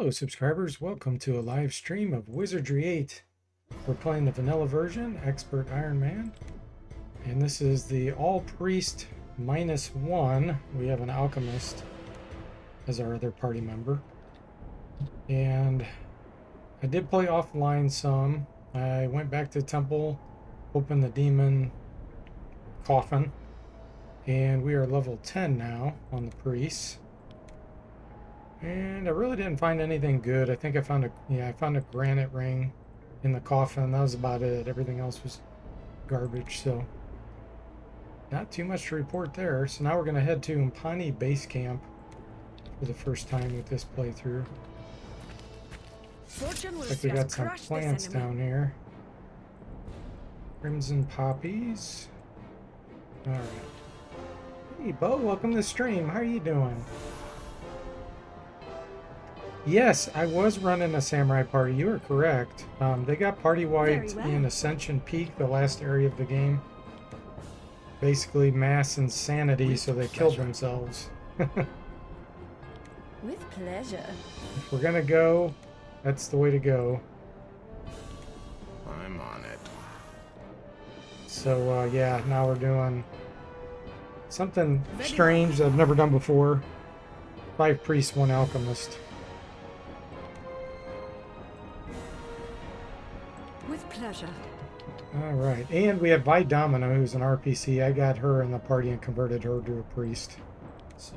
Hello subscribers, welcome to a live stream of Wizardry 8. We're playing the vanilla version, Expert Iron Man. And this is the All Priest -1. We have an Alchemist as our other party member. And I did play offline some. I went back to the temple, opened the demon coffin. And we are level 10 now on the priests. And I really didn't find anything good. I think I found a granite ring in the coffin. That was about it. Everything else was garbage, so not too much to report there. So now we're going to head to Impani Base Camp for the first time with this playthrough. Looks like we got some plants down here. Crimson poppies. Alright. Hey Bo, welcome to the stream. How are you doing? Yes, I was running a samurai party. You are correct. They got party wiped in Ascension Peak, the last area of the game. Basically mass insanity, so they killed themselves. With pleasure. If we're gonna go, that's the way to go. I'm on it. So yeah, now we're doing something strange that I've never done before. 5 priests, 1 alchemist. With pleasure. All right, and we have Vi Domino, who's an RPC. I got her in the party and converted her to a priest. So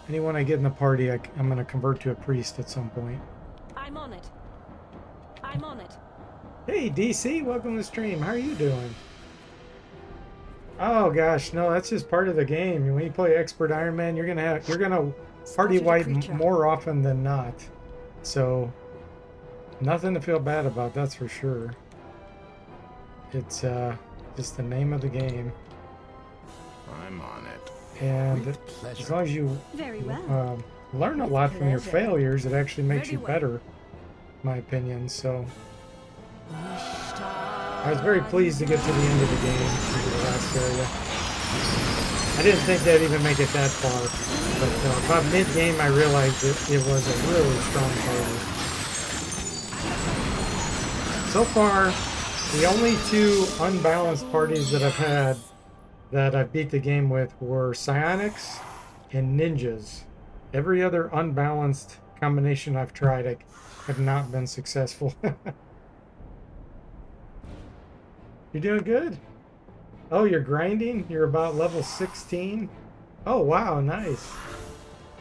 anyone I get in the party, I'm going to convert to a priest at some point. I'm on it. I'm on it. Hey DC, welcome to the stream. How are you doing? Oh gosh, no, that's just part of the game. When you play Expert Iron Man, you're gonna party wipe more often than not. So nothing to feel bad about, that's for sure. It's just the name of the game. I'm on it. And as long as you learn a lot from your failures, it actually makes you better, in my opinion. So I was very pleased to get to the end of the game, to the last area. I didn't think they'd even make it that far, but about mid-game I realized it was a really strong party. So far, the only 2 unbalanced parties that I've had that I beat the game with were psionics and ninjas. Every other unbalanced combination I've tried, I have not been successful. You doing good? Oh, you're grinding? You're about level 16? Oh, wow, nice.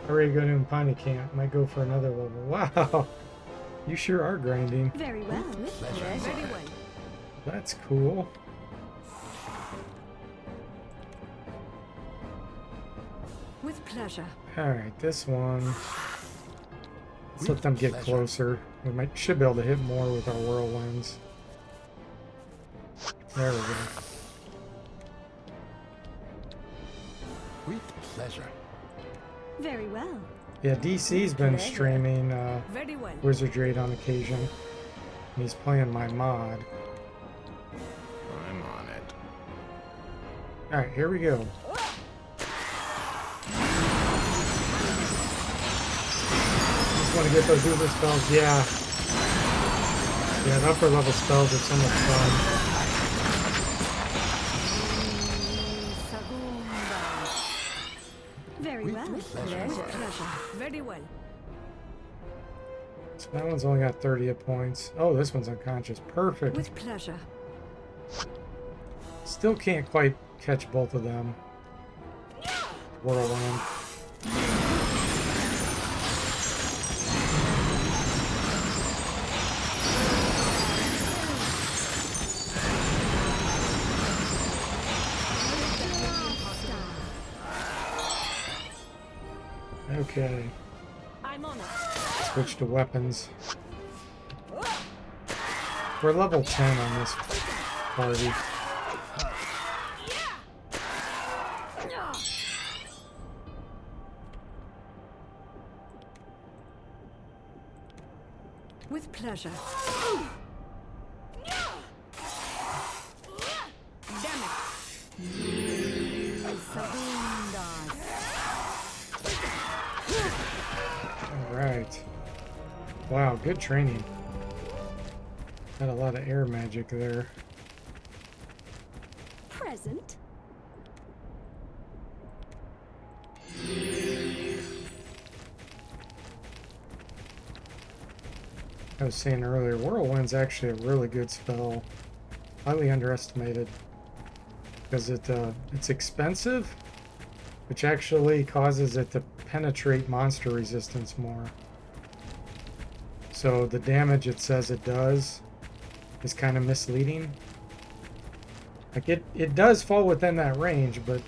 I'm ready to go to Impani Camp. Might go for another level. Wow. You sure are grinding. Very well. Very well. That's cool. With pleasure. Alright, this one. Let's let them get closer. We should be able to hit more with our whirlwinds. There we go. With pleasure. Very well. Yeah, DC's been streaming Very well. Wizardry on occasion. And he's playing my mod. I'm on it. Alright, here we go. Just want to get those uber spells. Yeah. Yeah, the upper level spells are so much fun. Very well. With pleasure. Very well. So that one's only got 30 hit points. Oh, this one's unconscious. Perfect. With pleasure. Still can't quite catch both of them. Whirlwind. Okay. I'm on it. Switch to weapons. We're level 10 on this party. With pleasure. Damn it. Alright. Wow, good training. Had a lot of air magic there. Present. I was saying earlier, Whirlwind's actually a really good spell. Highly underestimated. Because it's expensive, which actually causes it to penetrate monster resistance more. So the damage it says it does is kind of misleading. Like it does fall within that range, but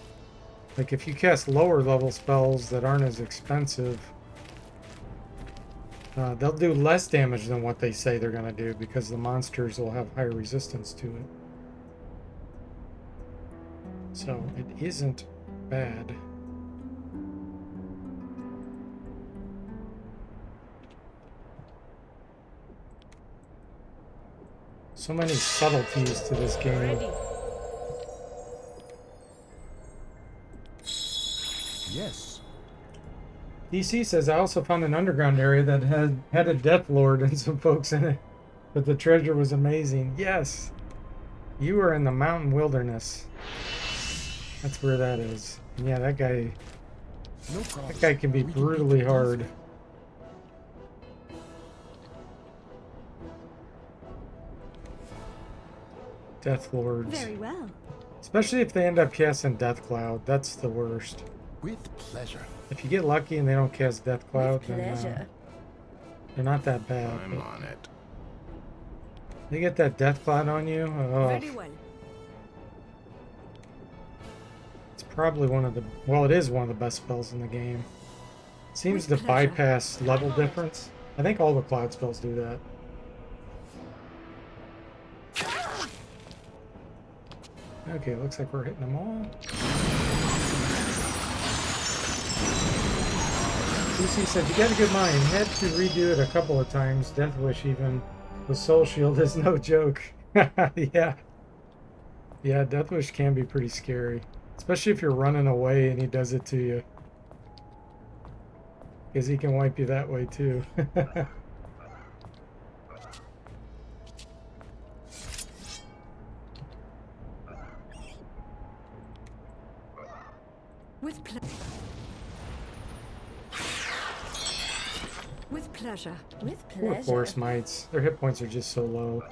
like if you cast lower level spells that aren't as expensive, they'll do less damage than what they say they're going to do because the monsters will have higher resistance to it. So it isn't bad. So many subtleties to this game. Ready. Yes. DC says, I also found an underground area that had a Death Lord and some folks in it, but the treasure was amazing. Yes, you are in the mountain wilderness. That's where that is. And yeah, that guy can be brutally hard. Death Lords. Very well. Especially if they end up casting Death Cloud. That's the worst. With pleasure. If you get lucky and they don't cast Death Cloud, With then pleasure. they're not that bad. I'm But on it. they get that Death Cloud on you. Oh, Very well. it's probably one of the... Well, it is one of the best spells in the game. Seems to With pleasure. bypass level difference. I think all the Cloud spells do that. Okay, looks like we're hitting them all. DC said, you got a good mind. Had to redo it a couple of times. Death Wish even with Soul Shield is no joke. Yeah. Yeah, Death Wish can be pretty scary. Especially if you're running away and he does it to you. Because he can wipe you that way too. With pleasure. With pleasure. With Poor pleasure. Forest Mites. Their hit points are just so low.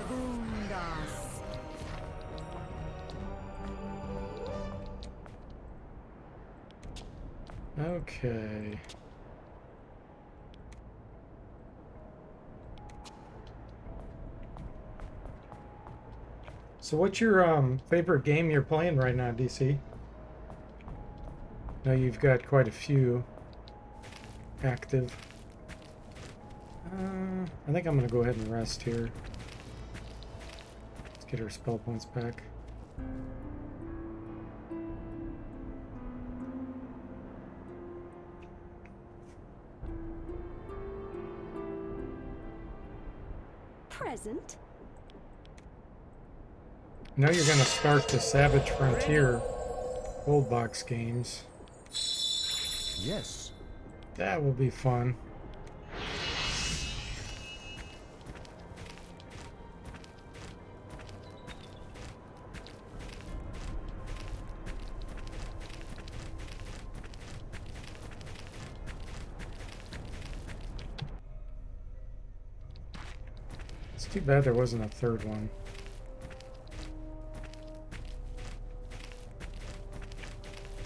Segundas. Okay. So what's your favorite game you're playing right now, DC? I know you've got quite a few active. I think I'm going to go ahead and rest here. Let's get our spell points back. Present. I know you're going to start the Savage Frontier Gold Box games. Yes. That will be fun. It's too bad there wasn't a third one.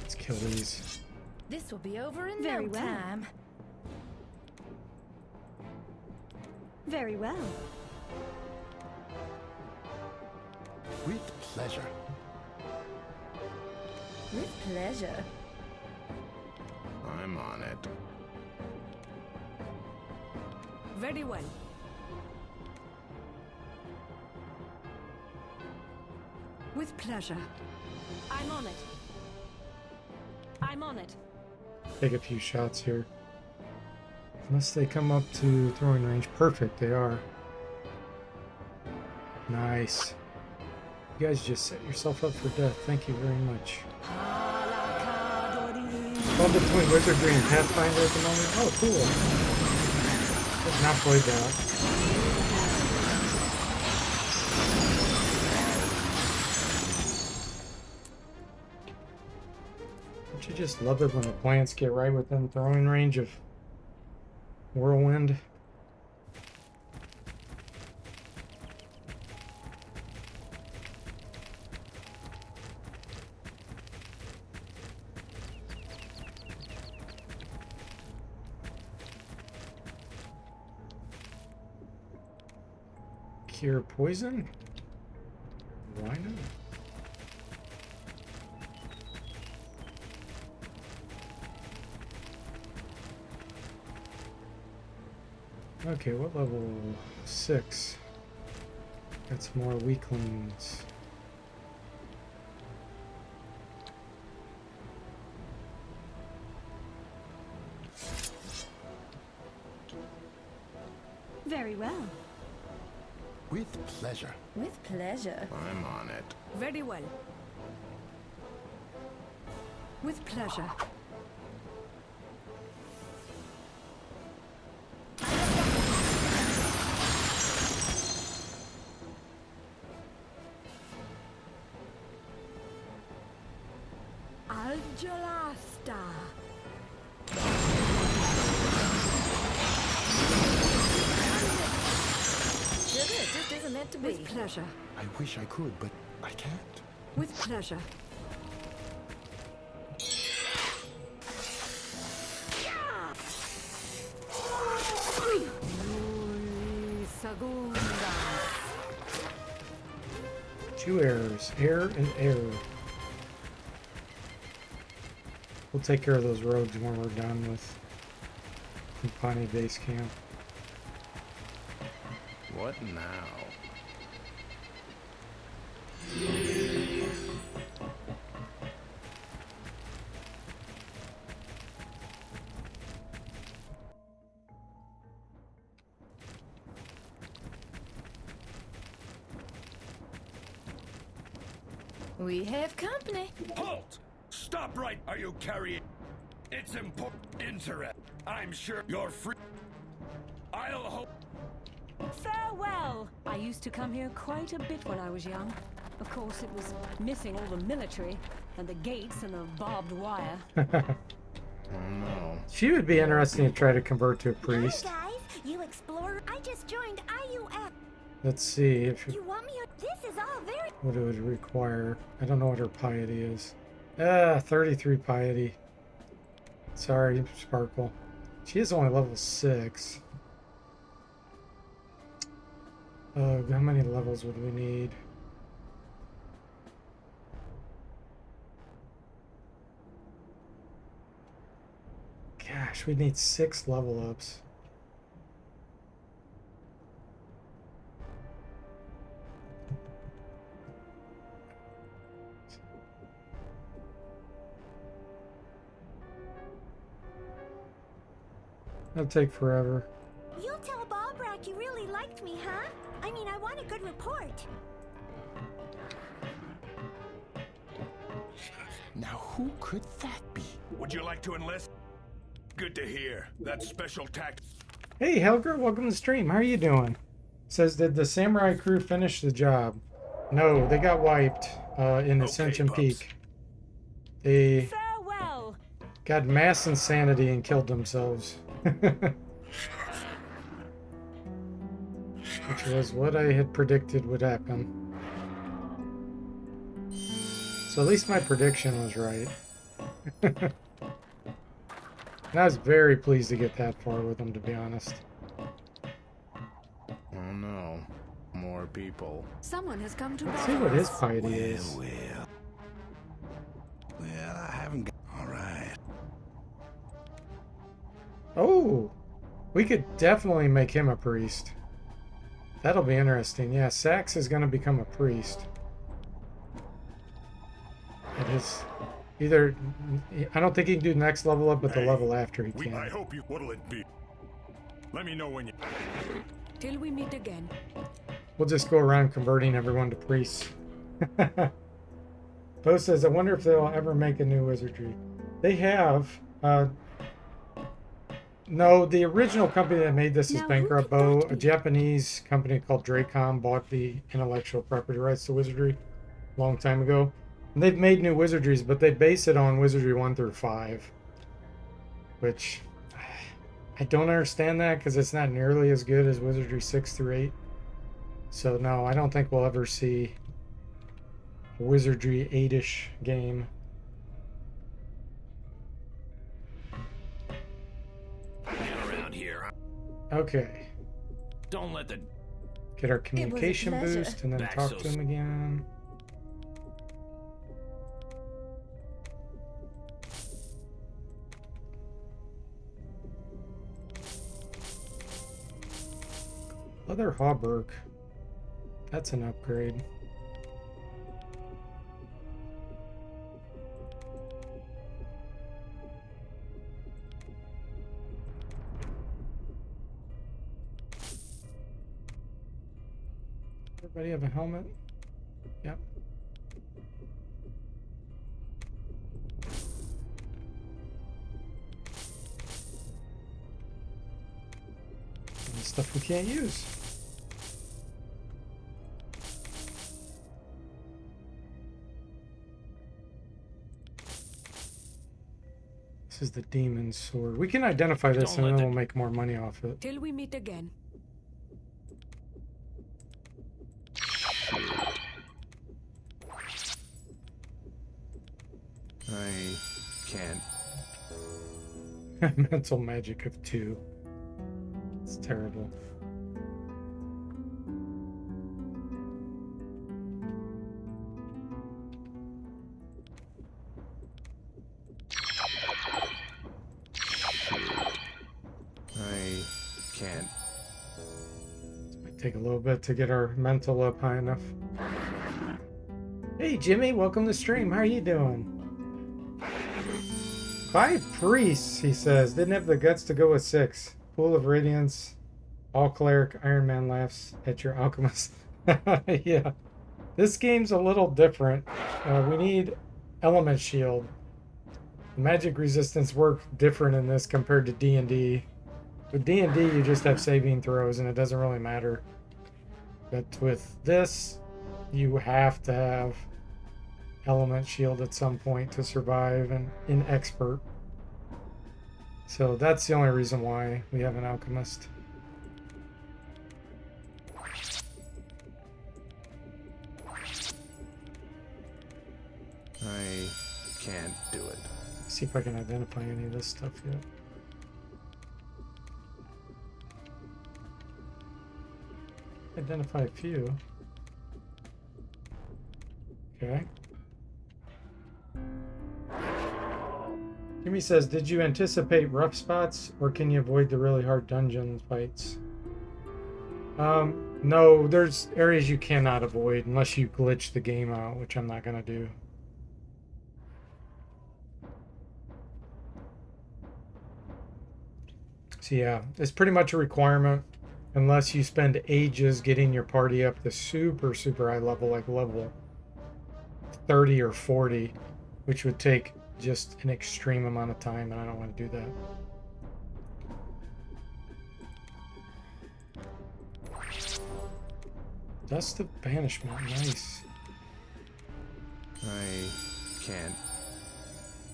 Let's kill these. This will be over in Very no well. time. Very well. With pleasure. With pleasure. I'm on it. Very well. With pleasure. I'm on it. I'm on it. Take a few shots here. Unless they come up to throwing range. Perfect, they are. Nice. You guys just set yourself up for death. Thank you very much. Well, between Wizardry and Pathfinder at the moment. Oh, cool. I've not played that. Don't you just love it when the plants get right within throwing range of Whirlwind? Cure poison? Why not? Okay, what level? 6. That's more weaklings. Very well. With pleasure. With pleasure. I'm on it. Very well. With pleasure. Algelasta. Sugar, it just isn't meant to be. With pleasure. I wish I could, but I can't. With pleasure. Two errors. Error and error. We'll take care of those rogues when we're done with Campani base camp. What now? We have company. Halt! Stop right! Are you carrying? It's important interest. I'm sure you're free. I'll hope. Farewell! I used to come here quite a bit when I was young. Of course, it was missing all the military, and the gates, and the barbed wire. Oh no. She would be interesting to try to convert to a priest. Hi guys, you explorer. I just joined IUF. Let's see if You want me? This is all very. what it would require. I don't know what her piety is. 33 piety. Sorry, Sparkle. She is only level 6. How many levels would we need? Gosh, we need 6 level ups. That'll take forever. You'll tell Balbrack you really liked me, huh? I mean, I want a good report. Now who could that be? Would you like to enlist? Good to hear. That's special tact. Hey Helger, welcome to the stream. How are you doing? Says, did the samurai crew finish the job? No, they got wiped in Ascension pups. Peak. They Farewell! got mass insanity and killed themselves. Which was what I had predicted would happen. So at least my prediction was right. And I was very pleased to get that far with them, to be honest. Oh no. More people. Someone has come to Let's see what his piety is. Well, I haven't got. All right. Oh, we could definitely make him a priest. That'll be interesting. Yeah, Sax is going to become a priest. It is either. I don't think he can do next level up, but the level after he I can. hope you. What'll it be? Let me know when you. Till we meet again. We'll just go around converting everyone to priests. Bo says, I wonder if they'll ever make a new Wizardry. They have. No, the original company that made this is Now, who bankrupt. could Bo, that a be? Japanese company called Dracom, bought the intellectual property rights to Wizardry a long time ago. And they've made new Wizardries, but they base it on Wizardry 1 through 5. Which, I don't understand that because it's not nearly as good as Wizardry 6 through 8. So, no, I don't think we'll ever see a Wizardry 8-ish game. Get around here. Okay. Don't let the Get our communication pleasure. boost and then Back talk so to him again. Leather hauberk. That's an upgrade. Everybody have a helmet? Yep. And stuff we can't use. This is the demon's sword. We can identify this Don't and let then the- we'll make more money off it. Till we meet again. I can't. Mental magic of 2. It's terrible. I can't. Might take a little bit to get our mental up high enough. Hey Jimmy, welcome to stream. How are you doing? 5 priests, he says. Didn't have the guts to go with 6. Pool of Radiance, all cleric, Iron Man laughs at your alchemist. Yeah. This game's a little different. We need element shield. Magic resistance work different in this compared to D&D. With D&D, you just have saving throws and it doesn't really matter. But with this, you have to have element shield at some point to survive and in expert. So that's the only reason why we have an alchemist. I can't do it. See if I can identify any of this stuff yet. Identify a few. Okay. Jimmy says, did you anticipate rough spots or can you avoid the really hard dungeon fights? No, there's areas you cannot avoid unless you glitch the game out, which I'm not going to do. So yeah, it's pretty much a requirement unless you spend ages getting your party up to super, super high level, like level 30 or 40, which would take just an extreme amount of time, and I don't want to do that. Dust of Banishment, nice. I can't.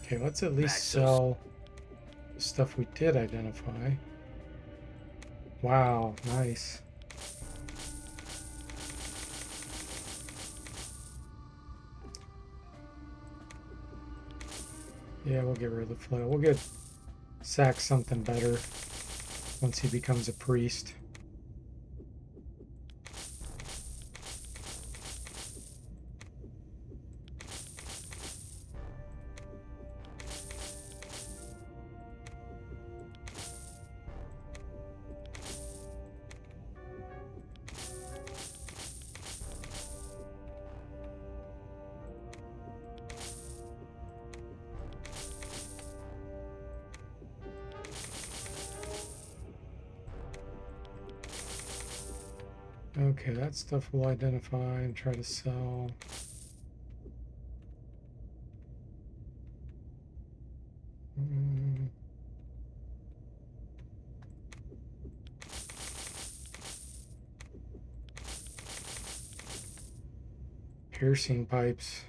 Okay, let's at least sell the stuff we did identify. Wow, nice. Yeah, we'll get rid of the flail. We'll get Sack something better once he becomes a priest. Okay, that stuff we'll identify and try to sell. Piercing pipes.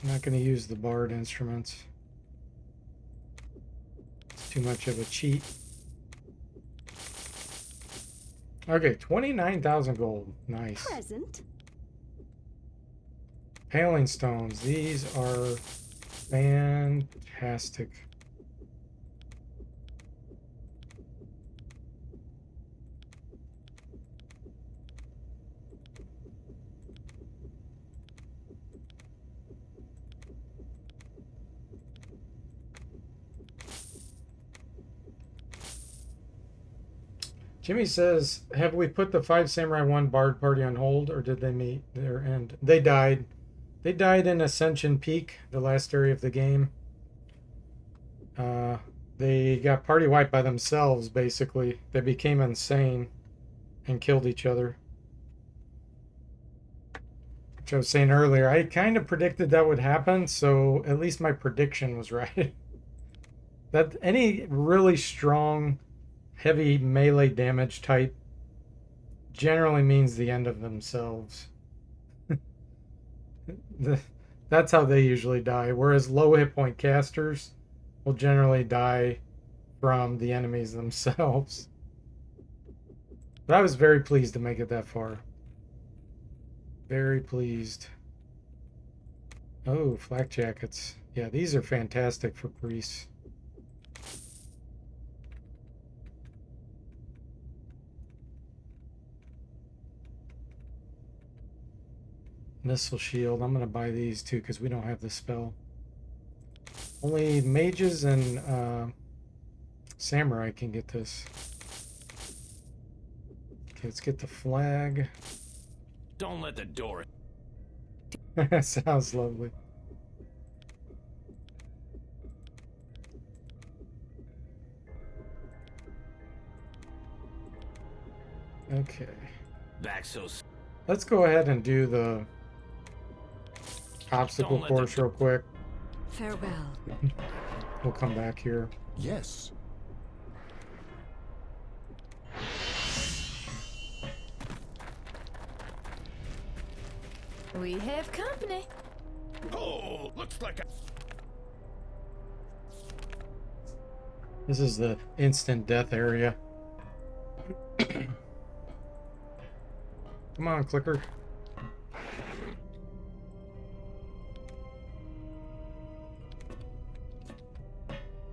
I'm not going to use the barred instruments. It's too much of a cheat. Okay, 29,000 gold. Nice. Present. Paling stones. These are fantastic. Jimmy says, have we put the 5 Samurai 1 Bard party on hold, or did they meet their end? They died. They died in Ascension Peak, the last area of the game. They got party wiped by themselves, basically. They became insane and killed each other. Which I was saying earlier, I kind of predicted that would happen, so at least my prediction was right. That any really strong, heavy melee damage type generally means the end of themselves. That's how they usually die. Whereas low hit point casters will generally die from the enemies themselves. But I was very pleased to make it that far. Very pleased. Oh, flak jackets. Yeah, these are fantastic for priests. Missile shield. I'm going to buy these too because we don't have the spell. Only mages and samurai can get this. Okay, let's get the flag. Don't let the door. Sounds lovely. Okay. Back so. Let's go ahead and do the obstacle course real quick. Farewell. We'll come back here. Yes. We have company. Oh, looks like a. This is the instant death area. Come on, clicker.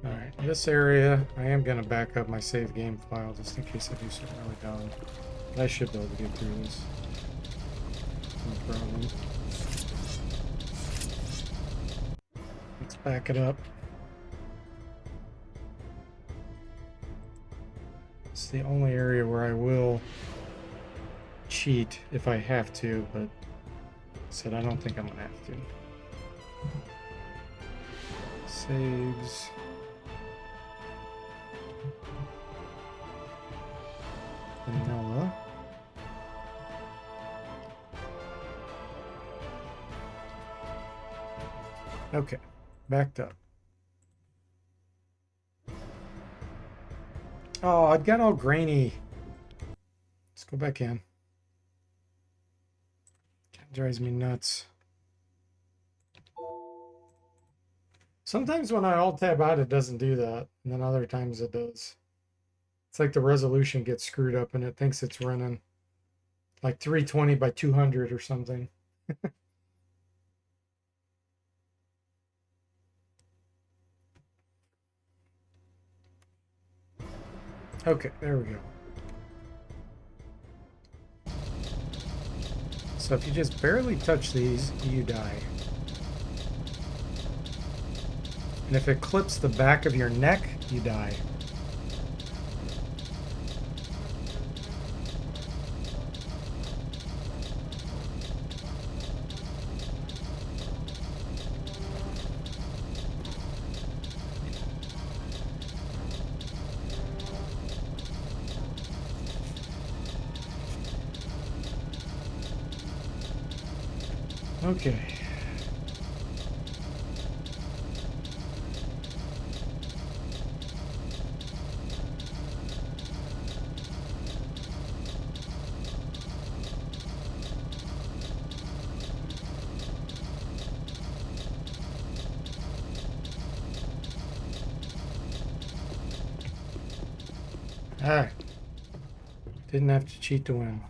Alright, this area, I am going to back up my save game file just in case I do something really dumb. I should be able to get through this. No problem. Let's back it up. It's the only area where I will cheat if I have to, but I said I don't think I'm gonna have to. Saves. Vanilla. Okay, backed up. Oh, it got all grainy. Let's go back in. It drives me nuts. Sometimes when I alt tab out, it doesn't do that, and then other times it does. It's like the resolution gets screwed up and it thinks it's running like 320 by 200 or something. Okay, there we go. So if you just barely touch these, you die. And if it clips the back of your neck, you die. Okay. Ah, didn't have to cheat to win.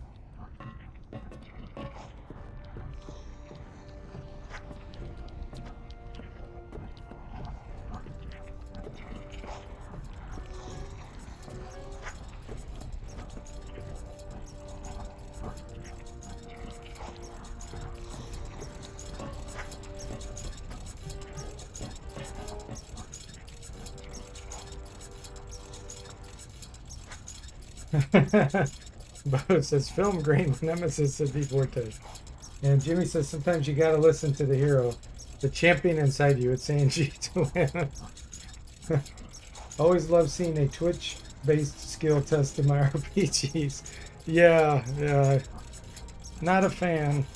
Bo says film grain nemesis of the vortex. And Jimmy says sometimes you gotta listen to the hero. The champion inside you. It's saying G to win. Always love seeing a Twitch based skill test in my RPGs. Yeah. Not a fan.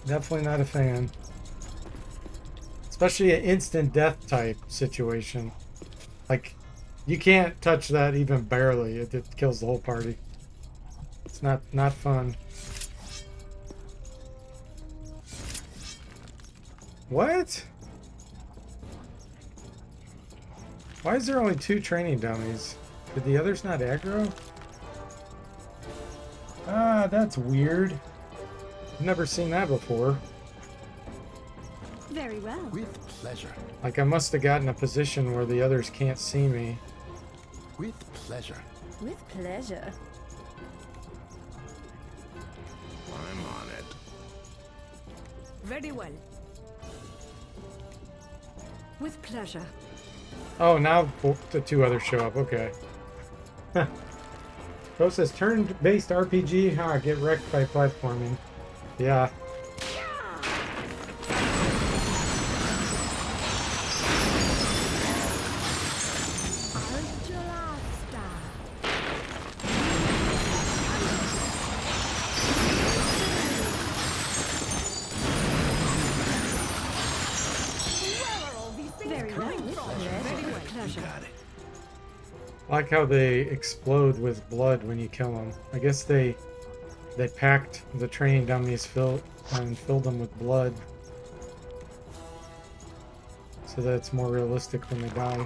Definitely not a fan. Especially an instant death type situation. Like, you can't touch that even barely. It kills the whole party. It's not fun. What? Why is there only 2 training dummies? Did the others not aggro? Ah, that's weird. I've never seen that before. Very well. With pleasure. Like, I must have gotten a position where the others can't see me. With pleasure. With pleasure. I'm on it. Very well. With pleasure. Oh, now the 2 others show up. Okay. Bo says turn-based RPG. Ha, get wrecked by platforming. Yeah. I like how they explode with blood when you kill them. I guess they packed the training dummies and filled them with blood, so that it's more realistic when they die.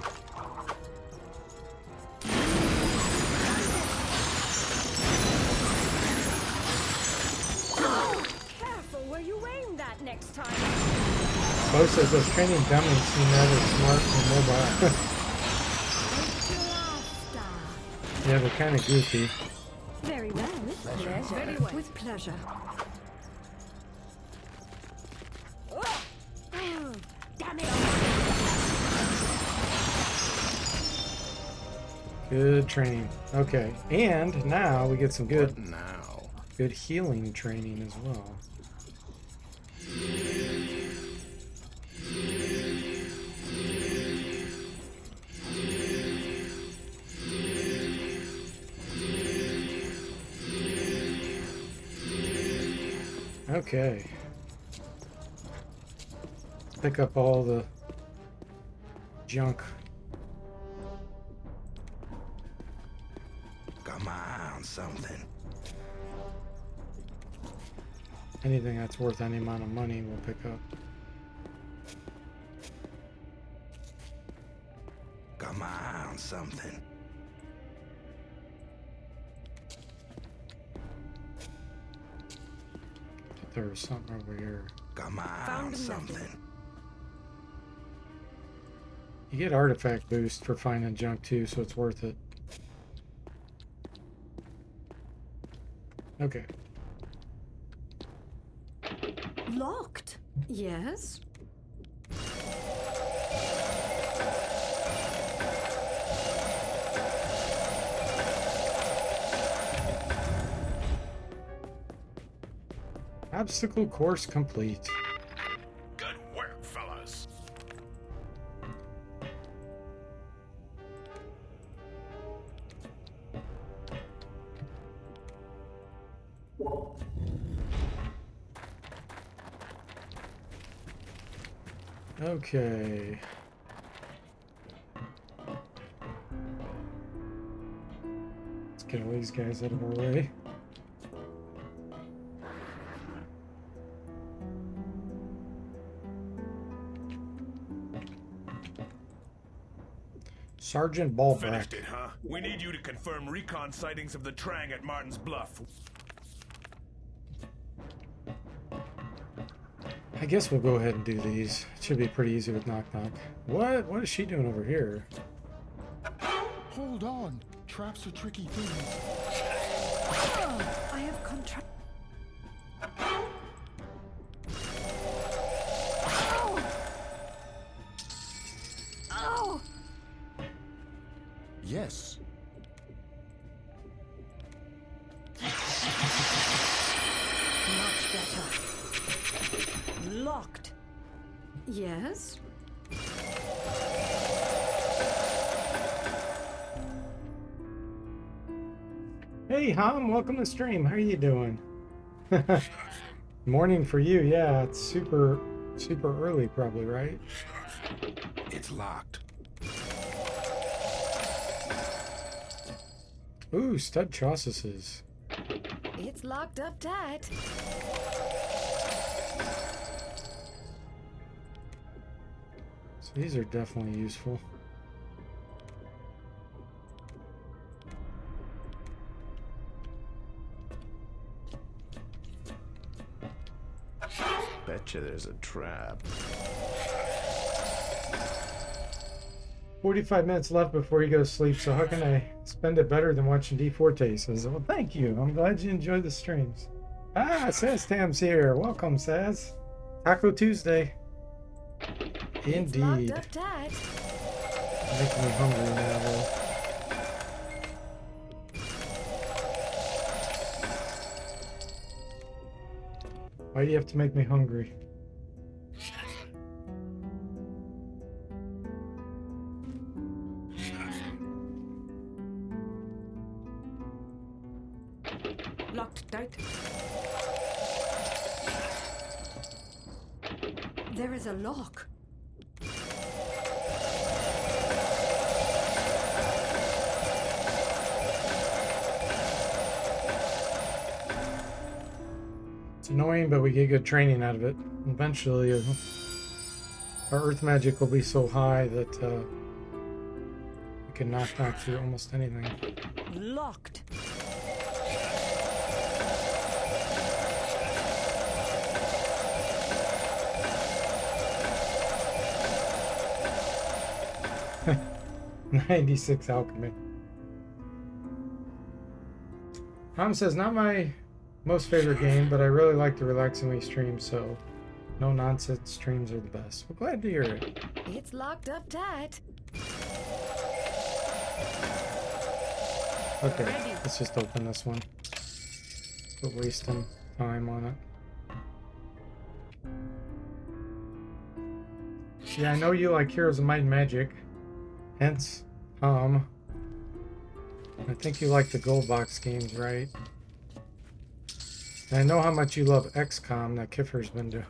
Careful where you aim that next time. Bo says those training dummies seem rather smart and mobile. Yeah, they're kind of goofy. Very well. With pleasure. Very well. With pleasure. Damn it! Good training. Okay, and now we get some What now? good healing training as well. Okay. Pick up all the junk. Got my eye on something. Anything that's worth any amount of money we'll pick up. Got my eye on something. There was something over here. Got my eye on something. You get artifact boost for finding junk too, so it's worth it. Okay. Locked. Yes. Obstacle course complete. Good work, fellas. Okay. Let's get all these guys out of our way. Sergeant Finished Balbrack. it, huh? We need you to confirm recon sightings of the Trang at Martin's Bluff. I guess we'll go ahead and do these. It should be pretty easy with Knock Knock. What is she doing over here? Hold on. Traps are tricky things. I have contract. Oh! Yes. Much better. Locked. Yes? Hey, Ham, welcome to stream. How are you doing? Morning for you, yeah. It's super early, probably, right? It's locked. Ooh, stud trossuses. It's locked up tight. So these are definitely useful. Betcha there's a trap. 45 minutes left before you go to sleep, so how can I spend it better than watching D4 He says, well, thank you. I'm glad you enjoy the streams. Ah, Saz Tam's here. Welcome, Saz. Taco Tuesday. It's Indeed. locked up tight. Making me hungry now, though. Why do you have to make me hungry? Locked tight. There is a lock. It's annoying, but we get good training out of it. Eventually, our earth magic will be so high that we can knock through almost anything. Locked. '96 Alchemy. Tom says, not my most favorite game, but I really like the relaxing streams, so no nonsense streams are the best. We're glad to hear it. It's locked up tight. Okay, let's just open this one. Quit wasting time on it. Yeah, I know you like Heroes of Might and Magic. Hence, I think you like the Gold Box games, right? And I know how much you love XCOM that Kiffer's been doing.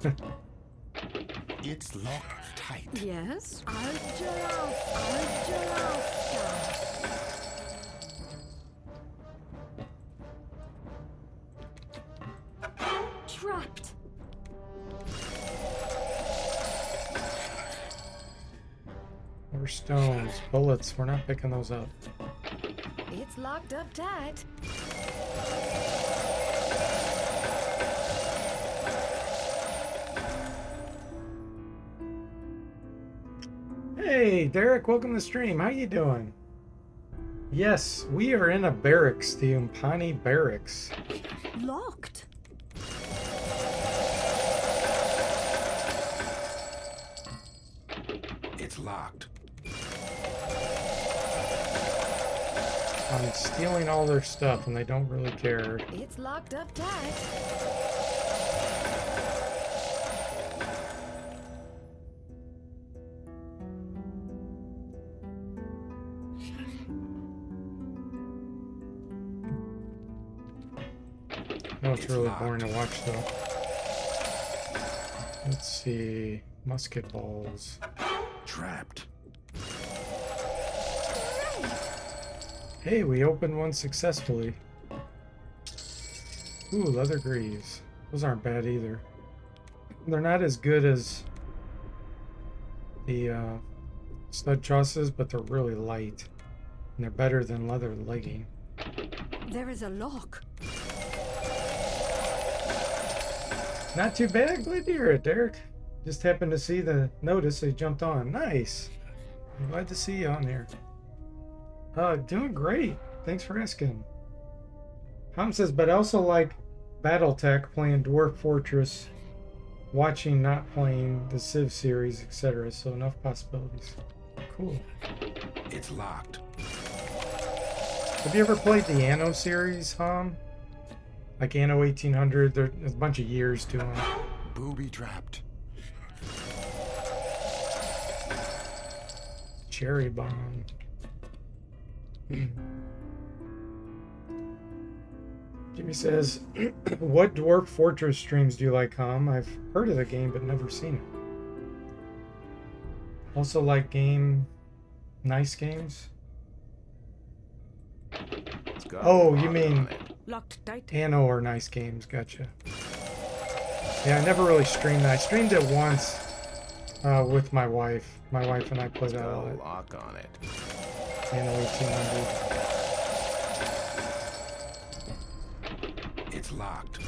It's locked tight. Yes? Trapped. More stones, bullets, we're not picking those up. It's locked up tight. Hey, Derek, welcome to the stream. How you doing? Yes, we are in a barracks, the Umpani Barracks. Locked. It's locked. I'm stealing all their stuff and they don't really care. It's locked up tight. No, it's really boring to watch though. Let's see. Musket balls. Trapped. Hey, we opened one successfully. Ooh, leather greaves. Those aren't bad either. They're not as good as the stud trusses, but they're really light. And they're better than leather legging. There is a lock. Not too bad. Glad to hear it, Derek. Just happened to see the notice, so he jumped on. Nice. I'm glad to see you on here. Doing great. Thanks for asking. Tom says, but I also like Battletech, playing Dwarf Fortress, watching, not playing the Civ series, etc. So enough possibilities. Cool. It's locked. Have you ever played the Anno series, Ham? Like Anno 1800, there's a bunch of years to them. Booby trapped. Cherry bomb. Jimmy says, what Dwarf Fortress streams do you like, Ham? I've heard of the game, but never seen it. Also like nice games? Oh, you mean Locked tight. Anno or nice games, gotcha. Yeah, I never really streamed that. I streamed it once with my wife. My wife and I played that a lot. Lock on it. Anno 1800. It's locked.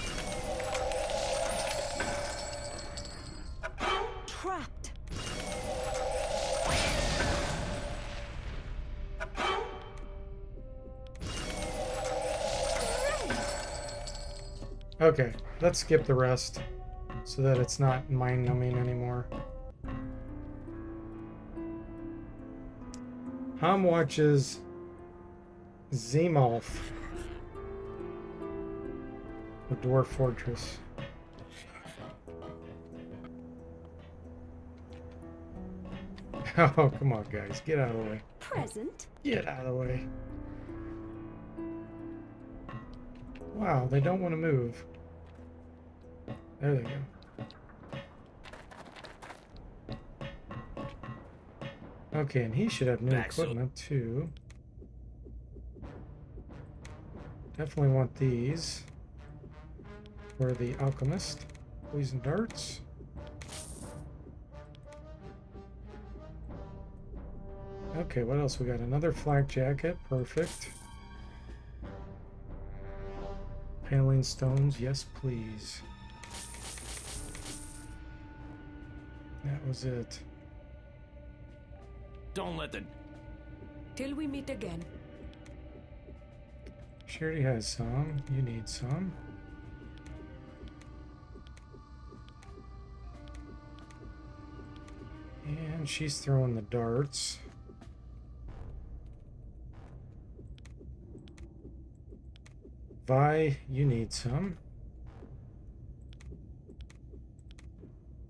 Trapped. Okay, let's skip the rest so that it's not mind-numbing anymore. Ham watches Zemolf with Dwarf Fortress. Oh, come on, guys. Get out of the way. Present. Get out of the way. Wow, they don't want to move. There they go. Okay, and he should have new equipment too. Definitely want these for the Alchemist. Poison darts. Okay, what else we got? Another flak jacket. Perfect. Paneling stones. Yes, please. That was it. Don't let the... Till we meet again. She already has some. You need some. And she's throwing the darts. Vi, you need some.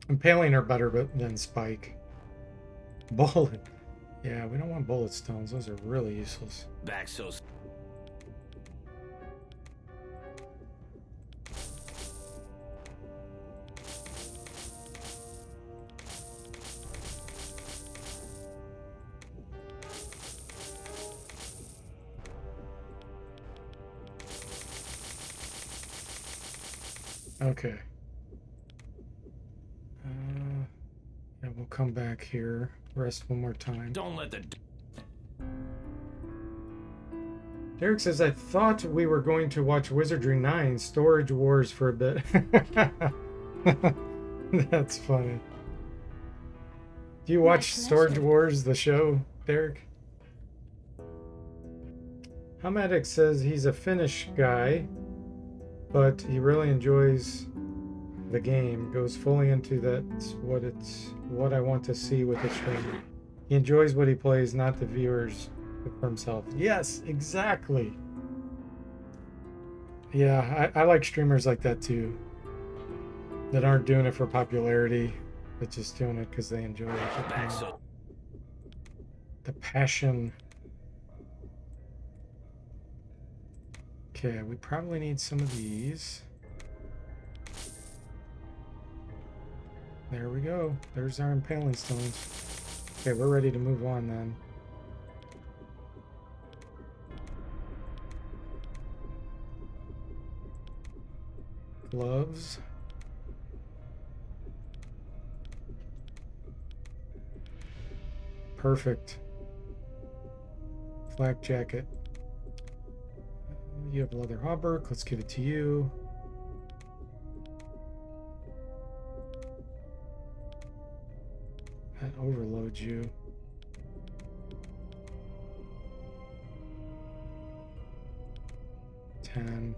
Impaling are better than Spike. Bullet. Yeah, we don't want bullet stones. Those are really useless. Back so... Okay. Yeah, we'll come back here. Rest one more time. Don't let the... Derek says, I thought we were going to watch Wizardry 9 Storage Wars for a bit. That's funny. Do you watch Storage Wars, the show, Derek? Hamatic says he's a Finnish guy, but he really enjoys the game. Goes fully into what I want to see with the stream. He enjoys what he plays, not the viewers for himself. Yes, exactly. Yeah, I like streamers like that too. That aren't doing it for popularity, but just doing it because they enjoy it. Back so... The passion. Okay, we probably need some of these. There we go. There's our impaling stones. Okay, we're ready to move on then. Gloves. Perfect. Flak jacket. You have a leather hauberk. Let's give it to you. That overloads you. $10.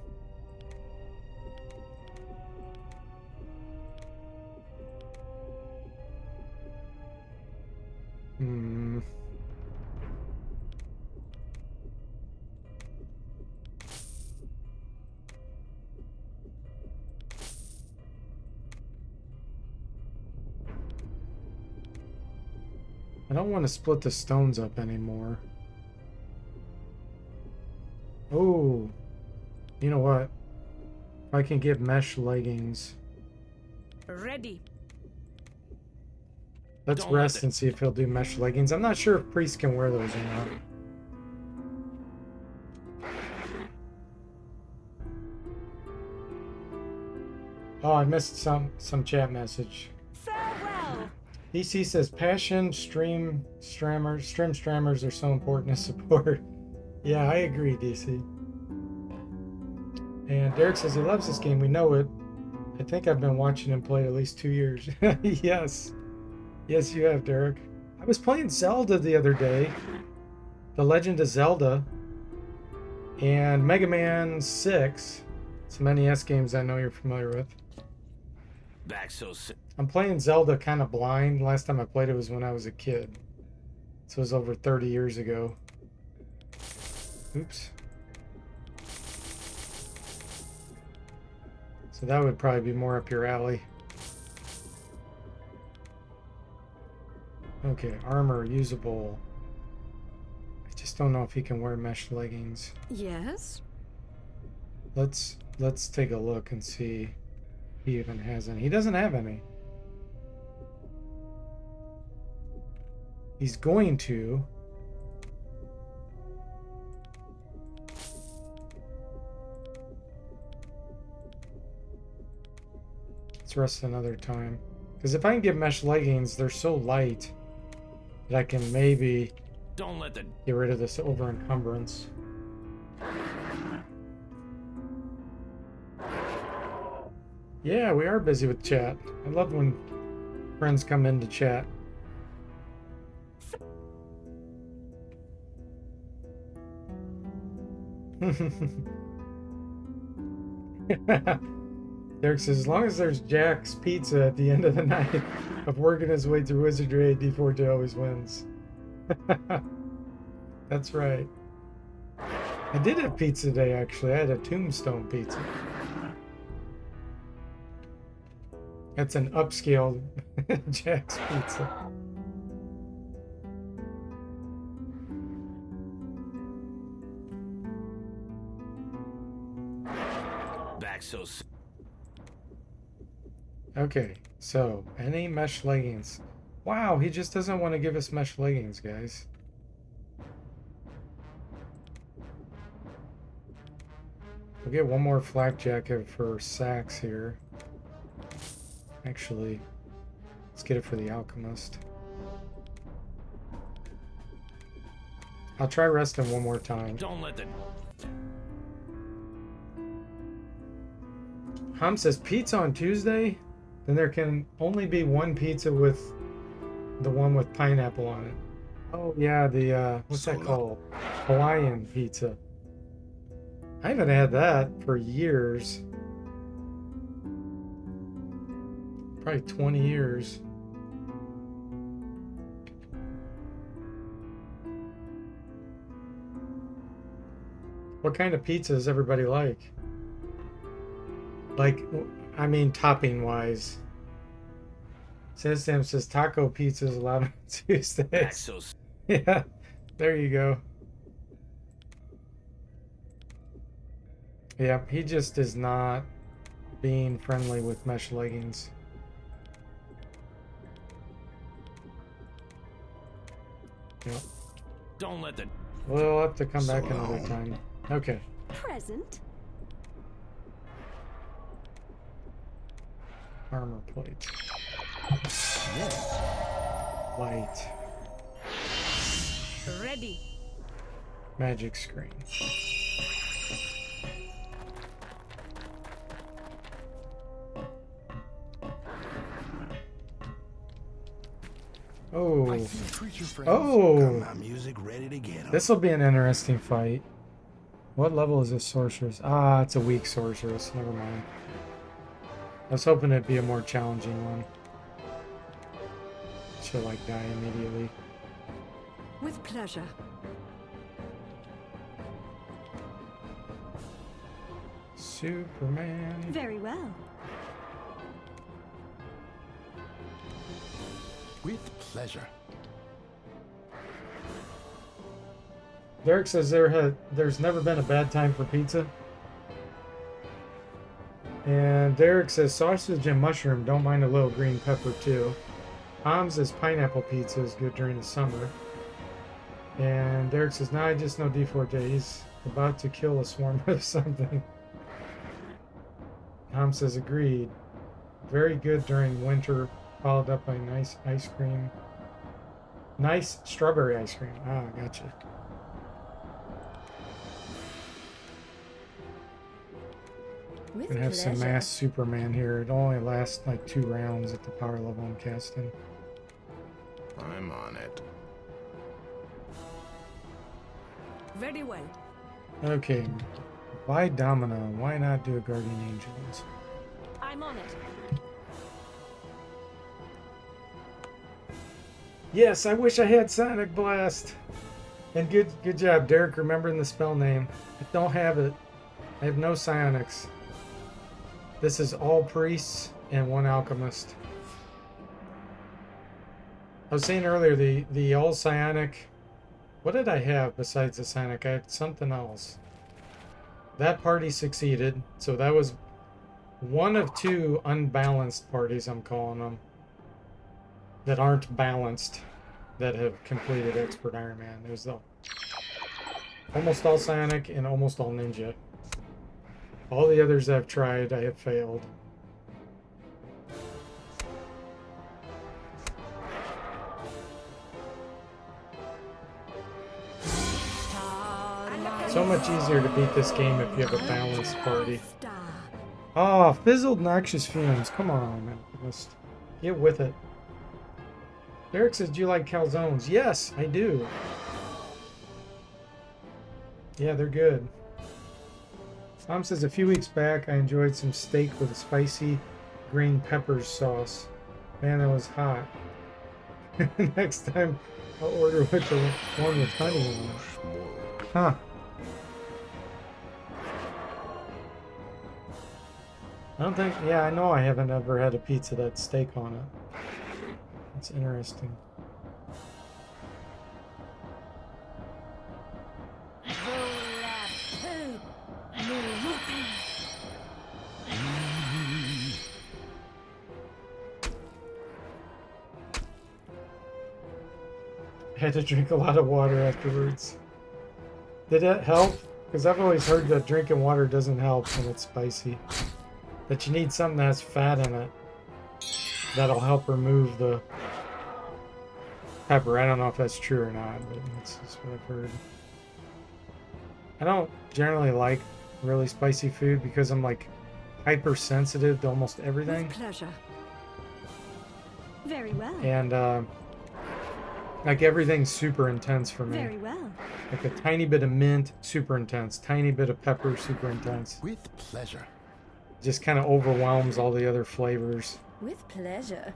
I don't want to split the stones up anymore. Oh, you know what? If I can get mesh leggings. Ready. Let's rest and see if he'll do mesh leggings. I'm not sure if priests can wear those or not. Oh, I missed some chat message. Farewell. DC says passion stream strammers are so important to support. Yeah, I agree, DC. And Derek says he loves this game. We know it. I think I've been watching him play at least 2 years. Yes. Yes, you have, Derek. I was playing Zelda the other day. The Legend of Zelda. And Mega Man 6. Some NES games I know you're familiar with. Back so soon. I'm playing Zelda kind of blind. Last time I played it was when I was a kid. So it was over 30 years ago. Oops. So that would probably be more up your alley. Okay, armor, usable. I just don't know if he can wear mesh leggings. Yes? Let's take a look and see if he even has any. He doesn't have any. He's going to. Let's rest another time. Because if I can get mesh leggings, they're so light that I can maybe Don't let the get rid of this over encumbrance. Yeah, we are busy with chat. I love when friends come into chat. Derek says, as long as there's Jack's Pizza at the end of the night of working his way through Wizardry, D4J always wins. That's right. I did have pizza today, actually. I had a Tombstone pizza. That's an upscale Jack's Pizza. back so soon. Okay, so any mesh leggings? Wow, he just doesn't want to give us mesh leggings, guys. We'll get one more flak jacket for Sax here. Actually, let's get it for the Alchemist. I'll try resting one more time. Don't let the Ham says pizza on Tuesday? Then there can only be one pizza with the one with pineapple on it. Oh yeah, the what's that called? Hawaiian pizza. I haven't had that for years. Probably 20 years. What kind of pizza does everybody like? Like, I mean, topping wise. Sam says taco pizza is allowed on back Tuesdays. so soon. Yeah, there you go. Yeah, he just is not being friendly with mesh leggings. Yep. Don't let the We'll have to come back another time. Okay. Present. Armor plate. Light. Ready. Magic screen. Oh. I see creature friends. Oh. Got my music ready to get 'em. This will be an interesting fight. What level is this sorceress? Ah, it's a weak sorceress. Never mind. I was hoping it'd be a more challenging one. She'll like die immediately. With pleasure. Superman. Very well. With pleasure. Derek says there's never been a bad time for pizza. And Derek says sausage and mushroom, don't mind a little green pepper too. Tom says pineapple pizza is good during the summer. And Derek says, nah, I just know D4J. He's about to kill a swarm of something. Tom says, agreed. Very good during winter, followed up by nice ice cream. Nice strawberry ice cream. Ah, gotcha. With Gonna have some pleasure. mass Superman here. It only lasts like 2 rounds at the power level I'm casting. I'm on it. Very well. Okay. Why Domino? Why not do a Guardian Angels? I'm on it. Yes, I wish I had Sonic Blast. And good job, Derek, remembering the spell name. I don't have it. I have no psionics. This is all priests and 1 alchemist. I was saying earlier, the all psionic. What did I have besides the psionic? I had something else. That party succeeded, so that was one of 2 unbalanced parties, I'm calling them, that aren't balanced, that have completed Expert Iron Man. There's the almost all psionic and almost all ninja. All the others I've tried, I have failed. So much easier to beat this game if you have a balanced party. Star. Oh, fizzled noxious fumes. Come on, man. Just get with it. Derek says, do you like calzones? Yes, I do. Yeah, they're good. Tom says, a few weeks back, I enjoyed some steak with a spicy green peppers sauce. Man, that was hot. Next time, I'll order with the one with honey in it. Huh. I don't think, yeah, I know I haven't ever had a pizza that's steak on it. That's interesting. I had to drink a lot of water afterwards. Did that help? Because I've always heard that drinking water doesn't help when it's spicy. That you need something that has fat in it. That'll help remove the pepper. I don't know if that's true or not, but that's just what I've heard. I don't generally like really spicy food because I'm like hypersensitive to almost everything. With pleasure. Very well. And like everything's super intense for me. Very well. Like a tiny bit of mint, super intense. Tiny bit of pepper, super intense. With pleasure. Just kind of overwhelms all the other flavors. With pleasure.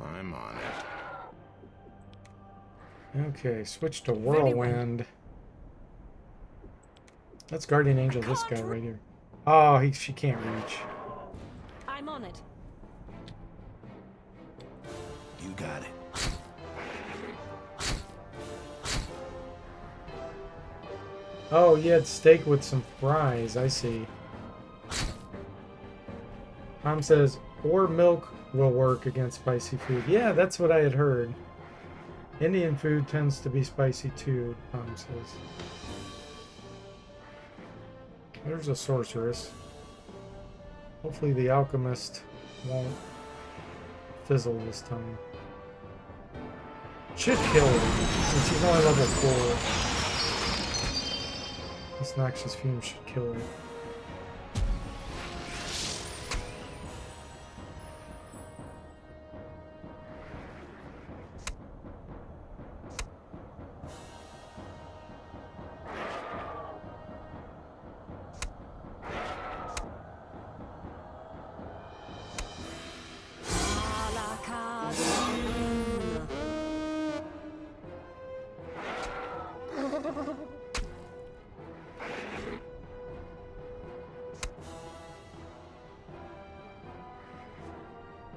I'm on it. Okay, switch to Whirlwind. That's Guardian Angel, this guy right here. Oh, she can't reach. I'm on it. You got it. Oh, you had steak with some fries, I see. Tom says, or milk will work against spicy food. Yeah, that's what I had heard. Indian food tends to be spicy too, Tom says. There's a sorceress. Hopefully the alchemist won't fizzle this time. Should kill him, since he's only level 4. This noxious fume should kill him.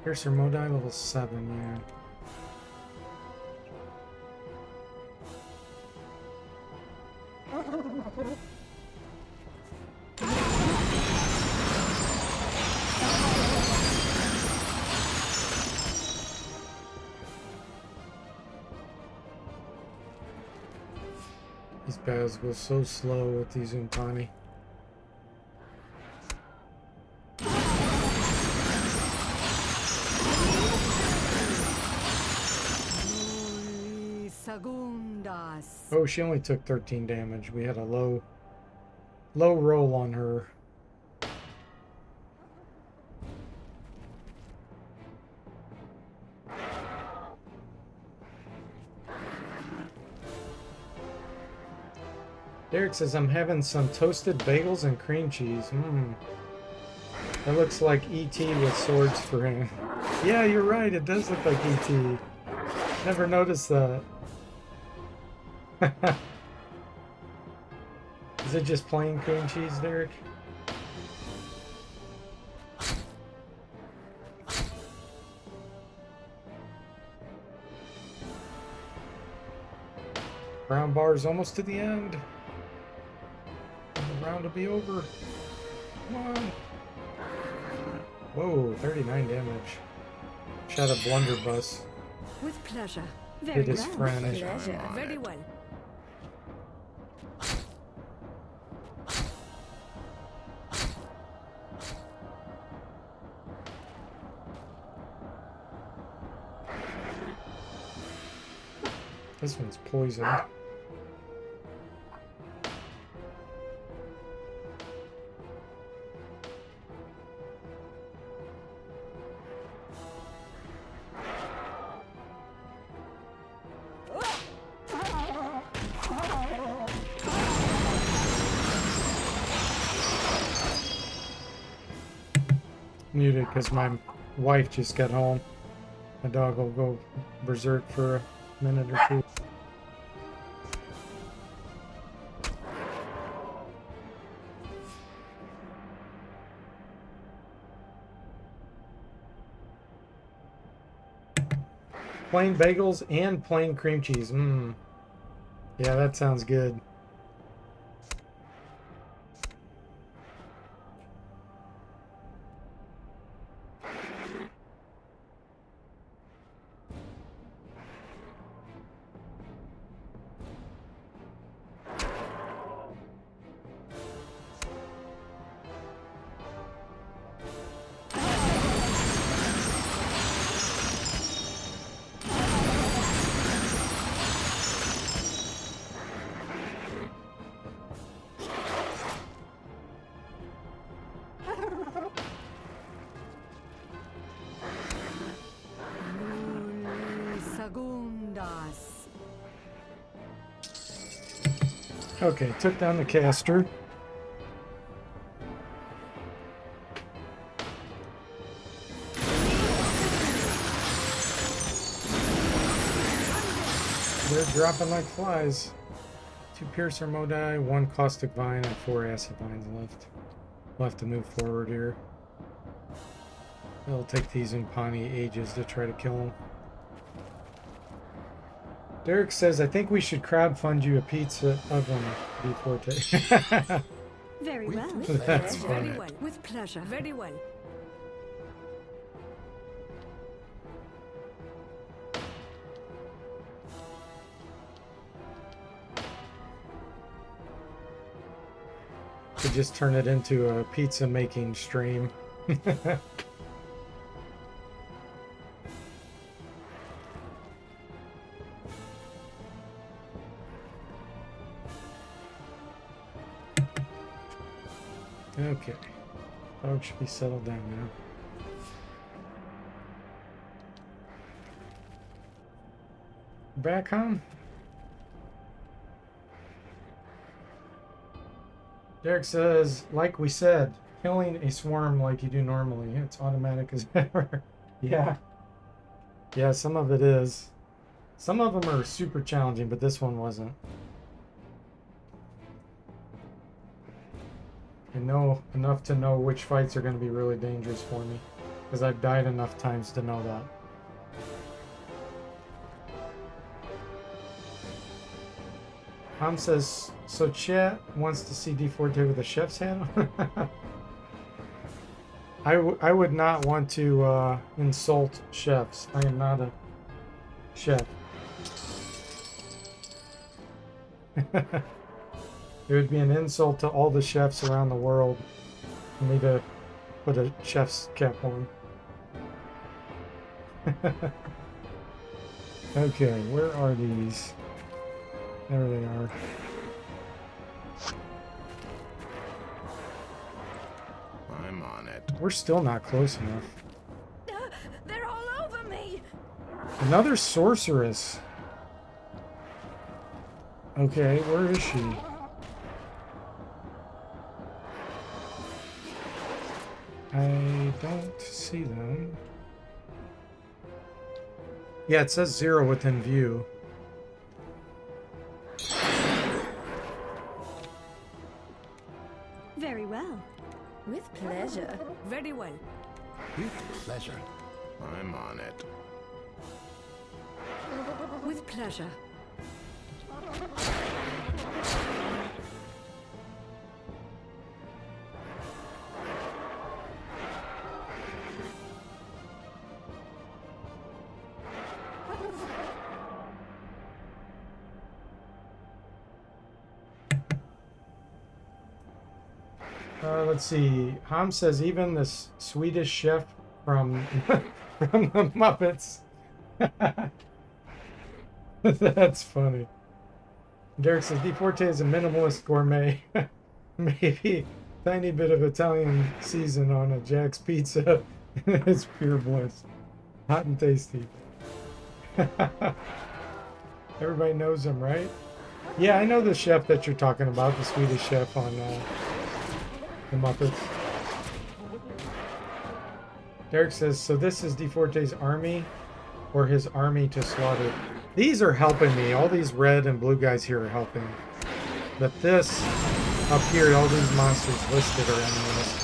Piercer Modi level 7, yeah. These battles go so slow with these Umpani. Oh, she only took 13 damage. We had a low roll on her. Derek says, I'm having some toasted bagels and cream cheese. That looks like E.T. with swords for him. Yeah, you're right. It does look like E.T. Never noticed that. Is it just plain cream cheese, Derek? Brown bar is almost to the end. The round will be over. Come on. Whoa, 39 damage. Shot a blunderbuss. With pleasure. Hit his friend. Pleasure. Very well. This one's poisoned. Muted because my wife just got home. My dog will go berserk for a minute or two. Plain bagels and plain cream cheese. Yeah, that sounds good. Okay, took down the caster. They're dropping like flies. 2 Piercer Modi, 1 Caustic Vine, and 4 Acid Vines left. We'll have to move forward here. It'll take these Umpani ages to try to kill them. Derek says, I think we should crowdfund you a pizza oven before Very well. That's Very funny. well. With pleasure. Very well. Could just turn it into a pizza making stream. Okay. Dog should be settled down now. Back home? Derek says, like we said, killing a swarm like you do normally. It's automatic as ever. Yeah. Yeah, some of it is. Some of them are super challenging, but this one wasn't. I know enough to know which fights are going to be really dangerous for me, because I've died enough times to know that. Ham says, so chat wants to see D4T with a chef's hat on? I would not want to insult chefs. I am not a chef. It would be an insult to all the chefs around the world for me to put a chef's cap on. Okay, where are these? There they are. I'm on it. We're still not close enough. They're all over me. Another sorceress. Okay, where is she? I don't see them. Yeah, it says 0 within view. Very well. With pleasure. Very well. With pleasure. I'm on it. With pleasure. Let's see. Ham says even this Swedish chef from from the Muppets. That's funny. Derek says D4T is a minimalist gourmet. Maybe tiny bit of Italian season on a Jack's pizza. It's pure bliss. Hot and tasty. Everybody knows him, right? Yeah, I know the chef that you're talking about, the Swedish chef on the Muppets. Derek says, so this is D4T's army, or his army to slaughter. These are helping me. All these red and blue guys here are helping. But this, up here, all these monsters listed are enemies.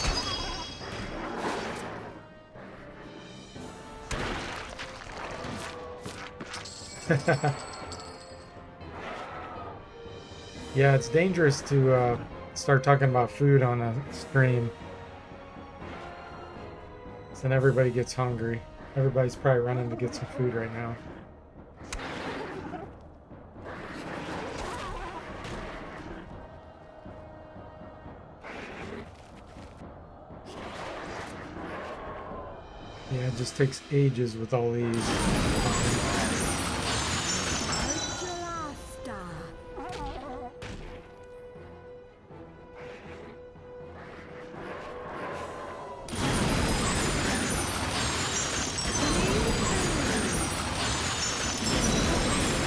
Yeah, it's dangerous to start talking about food on a stream. So then everybody gets hungry. Everybody's probably running to get some food right now. Yeah, it just takes ages with all these.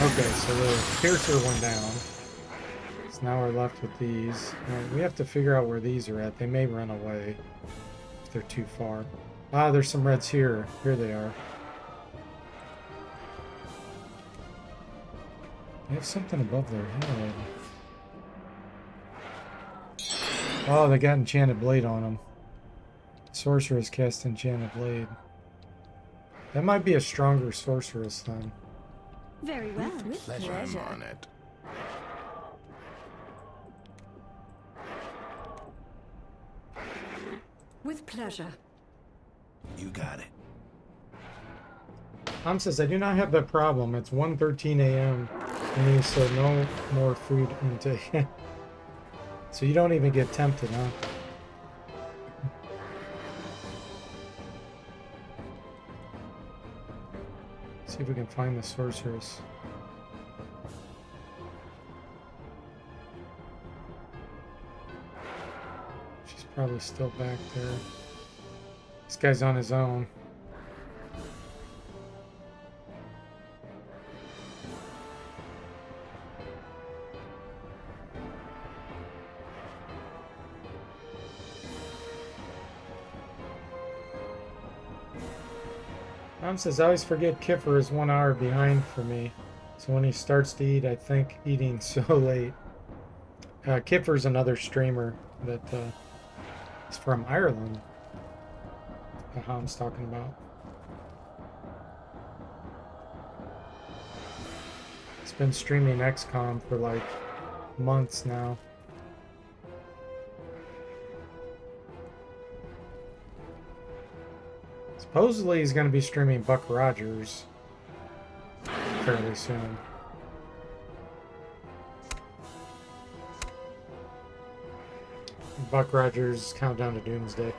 Okay, so the piercer went down. So now we're left with these. We have to figure out where these are at. They may run away if they're too far. Ah, there's some reds here. Here they are. They have something above their head. Oh, they got enchanted blade on them. Sorceress cast enchanted blade. That might be a stronger sorceress then. Very well. With Pleasure. I'm pleasure. on it. With pleasure. You got it. Tom says, I do not have that problem. It's 1:13 a.m. So no more food intake. So you don't even get tempted, huh? See if we can find the sorceress. She's Probably still back there. This guy's on his own. Mom says, I always forget Kiffer is 1 hour behind for me. So when he starts to eat, I think eating so late. Kiffer's another streamer that is from Ireland. Ham's talking about. He's been streaming XCOM for like months now. Supposedly he's going to be streaming Buck Rogers fairly soon. Buck Rogers Countdown to Doomsday.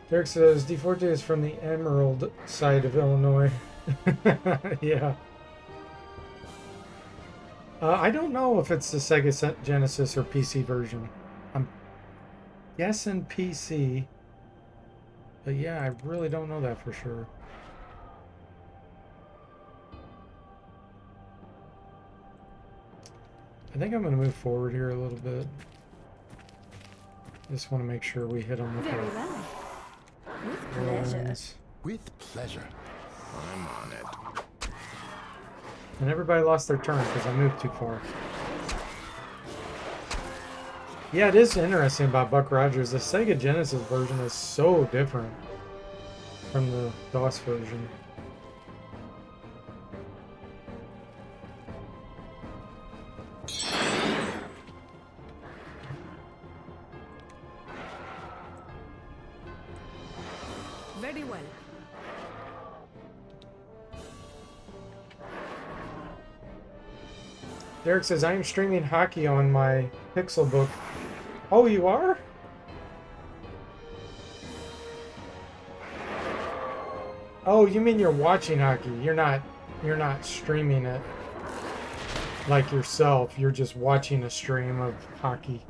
Derek says DeForte is from the Emerald side of Illinois. Yeah. I don't know if it's the Sega Genesis or PC version. I'm guessing PC. But yeah, I really don't know that for sure. I think I'm going to move forward here a little bit. Just want to make sure we hit them with Very our well. With pleasure. whirlwinds. With pleasure. I'm on it. And everybody lost their turn because I moved too far. Yeah, it is interesting about Buck Rogers. The Sega Genesis version is so different from the DOS version. Very well. Derek says, I am streaming hockey on my Pixel book. Oh, you are? Oh, you mean you're watching hockey. You're not streaming it like yourself. You're just watching a stream of hockey.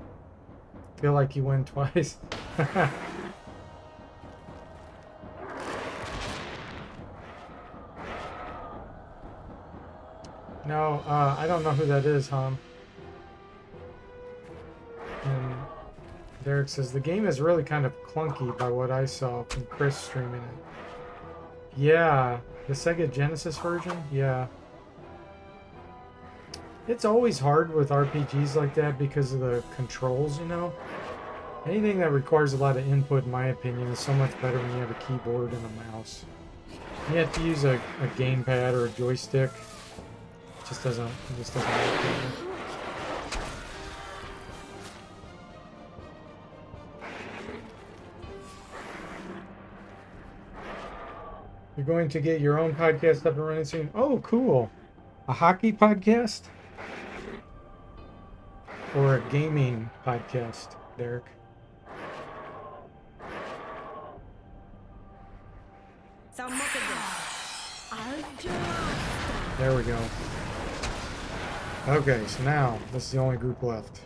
Feel like you win twice. No, I don't know who that is, Hom. And Derek says, the game is really kind of clunky by what I saw from Chris streaming it. Yeah, the Sega Genesis version? Yeah. It's always hard with RPGs like that because of the controls, you know? Anything that requires a lot of input, in my opinion, is so much better when you have a keyboard and a mouse. You have to use a gamepad or a joystick. It just doesn't work for me. You're going to get your own podcast up and running soon. Oh, cool. A hockey podcast? Or a gaming podcast, Derek? There we go. Okay, so now this is the only group left.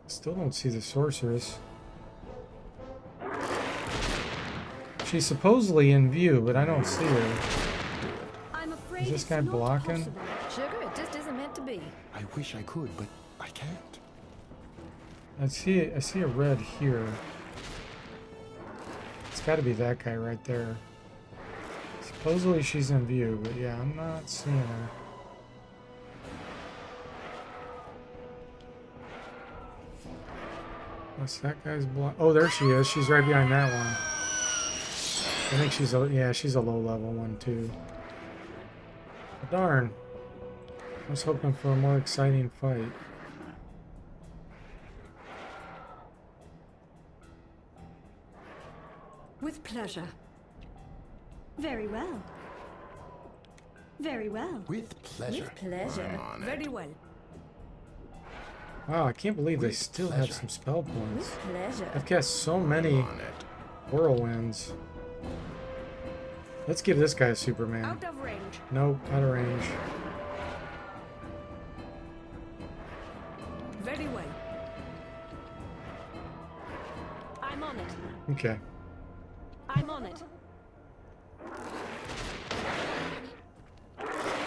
Still don't see the sorceress. She's supposedly in view, but I don't see her. I'm afraid Is this it's guy not blocking? possible. Sugar, it just isn't meant to be. I wish I could, but I can't. I see a red here. It's got to be that guy right there. Supposedly she's in view, but yeah, I'm not seeing her. What's that guy's block? Oh, there she is. She's right behind that one. I think she's a low level one too. Darn. I was hoping for a more exciting fight. With pleasure. Very well. Very well. With pleasure. With pleasure. I'm on it. Very well. Wow, I can't believe they With still have pleasure. some spell points. With pleasure. I've cast so many On it. whirlwinds. Let's give this guy a Superman. Out of range. Nope, out of range. Okay. I'm on it.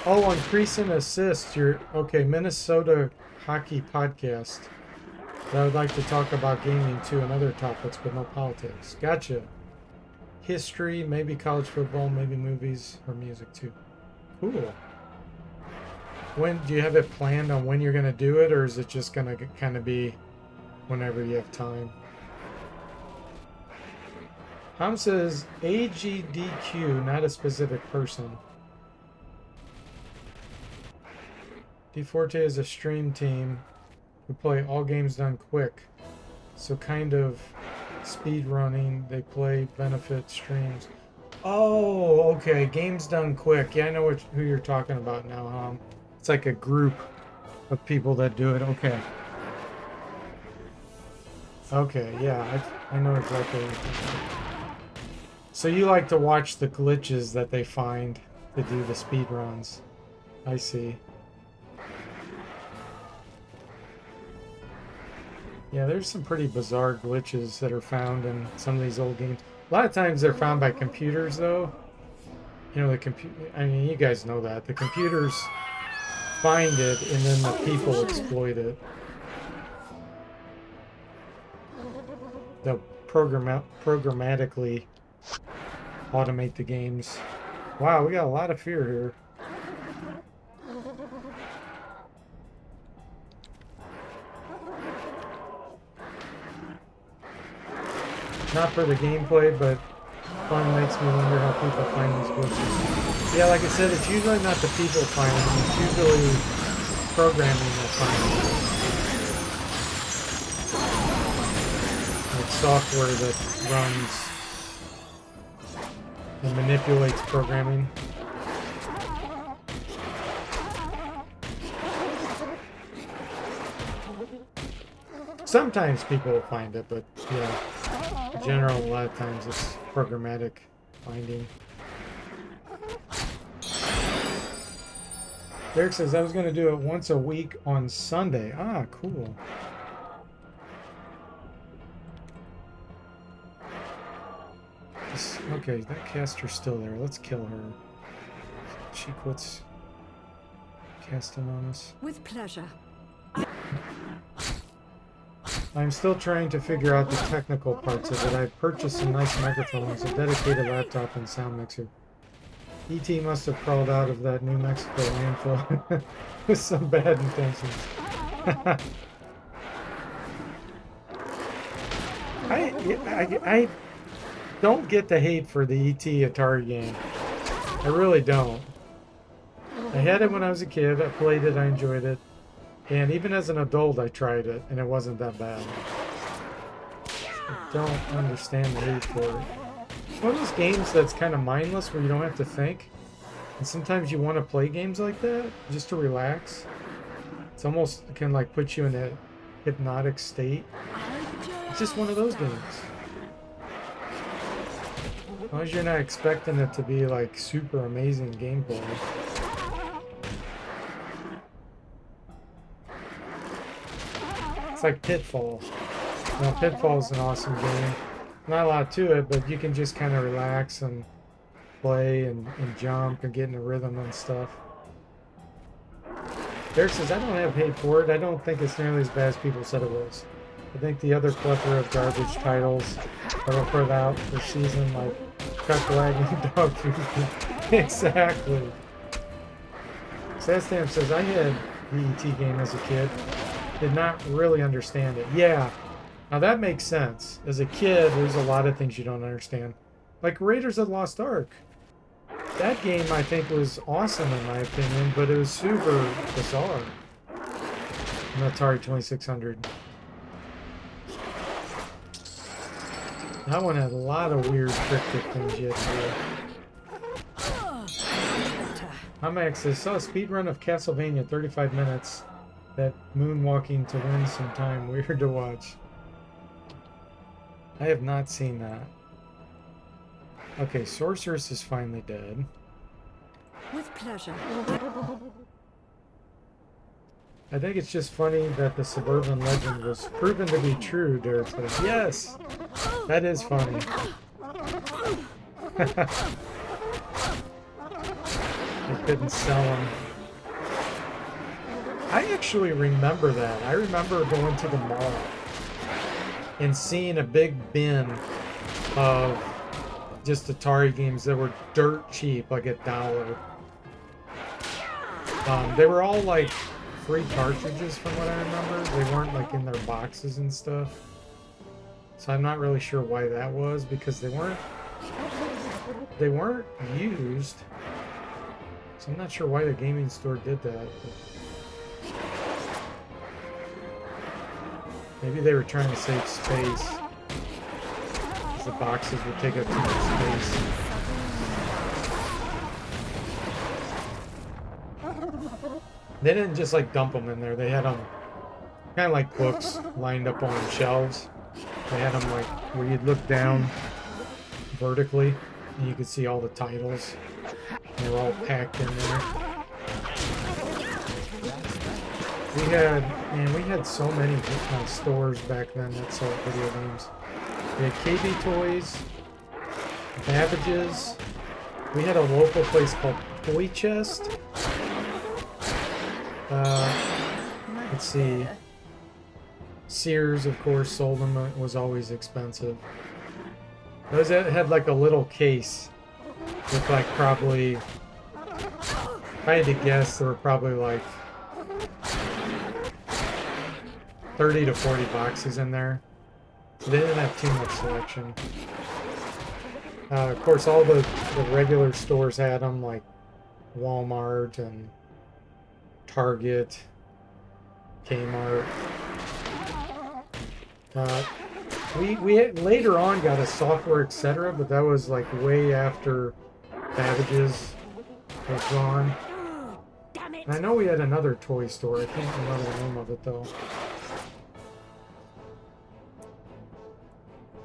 Oh, increase and assist. You're okay. Minnesota Hockey Podcast. I would like to talk about gaming too and other topics, but no politics. Gotcha. History, maybe college football, maybe movies or music too. Cool. When do you have it planned on when you're going to do it, or is it just going to kind of be whenever you have time? Ham says AGDQ, not a specific person. DeForte is a stream team who play all games done quick. So kind of speed running. They play benefit streams. Oh, okay. Games done quick. Yeah, I know who you're talking about now. It's like a group of people that do it. Okay. Okay, yeah, I know exactly what you're talking about. So you like to watch the glitches that they find to do the speed runs. I see. Yeah, there's some pretty bizarre glitches that are found in some of these old games. A lot of times they're found by computers, though. You know, the computer. I mean, you guys know that the computers find it, and then the people exploit it. They'll programmatically automate the games. Wow, we got a lot of fear here. Not for the gameplay, but fun makes me wonder how people find these glitches. Yeah, like I said, it's usually not the people finding them, it's usually programming that finds them. Like software that runs and manipulates programming. Sometimes people will find it, but yeah. In general, a lot of times it's programmatic finding. Derek says, I was going to do it once a week on Sunday. Ah, cool. Okay, that caster's still there. Let's kill her. She quits casting on us. With pleasure. I'm still trying to figure out the technical parts of it. I've purchased some nice microphones, a dedicated laptop, and sound mixer. E.T. must have crawled out of that New Mexico landfill with some bad intentions. I don't get the hate for the E.T. Atari game. I really don't. I had it when I was a kid. I played it. I enjoyed it. And even as an adult, I tried it, and it wasn't that bad. I don't understand the hate for it. It's one of those games that's kind of mindless, where you don't have to think. And sometimes you want to play games like that, just to relax. It's almost, it can like put you in a hypnotic state. It's just one of those games. As long as you're not expecting it to be like super amazing gameplay. It's like Pitfall. Now, Pitfall is an awesome game. Not a lot to it, but you can just kind of relax and play and jump and get in the rhythm and stuff. Derek says, I don't have hate for it. I don't think it's nearly as bad as people said it was. I think the other plethora of garbage titles that were put out this season, like Chuck Wagon, Dog Food. Exactly. Sadstamp says, I had the E.T. game as a kid. Did not really understand it. Yeah. Now that makes sense. As a kid, there's a lot of things you don't understand. Like Raiders of the Lost Ark. That game, I think, was awesome in my opinion, but it was super bizarre. An Atari 2600. That one had a lot of weird cryptic things you had to do. Max says, saw a speedrun of Castlevania 35 minutes. That moonwalking to win some time. Weird to watch. I have not seen that. Okay, Sorceress is finally dead. With pleasure. I think it's just funny that the suburban legend was proven to be true, Derek says. Yes! That is funny. They couldn't sell them. I actually remember that. I remember going to the mall and seeing a big bin of just Atari games that were dirt cheap, like $1. They were all like free cartridges from what I remember. They weren't like in their boxes and stuff. So I'm not really sure why that was, because they weren't used. So I'm not sure why the gaming store did that. But maybe they were trying to save space, because the boxes would take up too much space. They didn't just like dump them in there. They had them kind of like books lined up on shelves. They had them like where you'd look down vertically and you could see all the titles. And they were all packed in there. We had so many stores back then that sold video games. We had KB Toys, Babbage's. We had a local place called Toy Chest. Let's see. Sears, of course, sold them. It was always expensive. Those had like a little case with like probably, if I had to guess, there were probably like 30 to 40 boxes in there. So they didn't have too much selection. Of course, all the regular stores had them, like Walmart and Target, Kmart. We later on got a software, etc., but that was like way after Babbage's was gone. And I know we had another toy store. I can't remember the name of it though.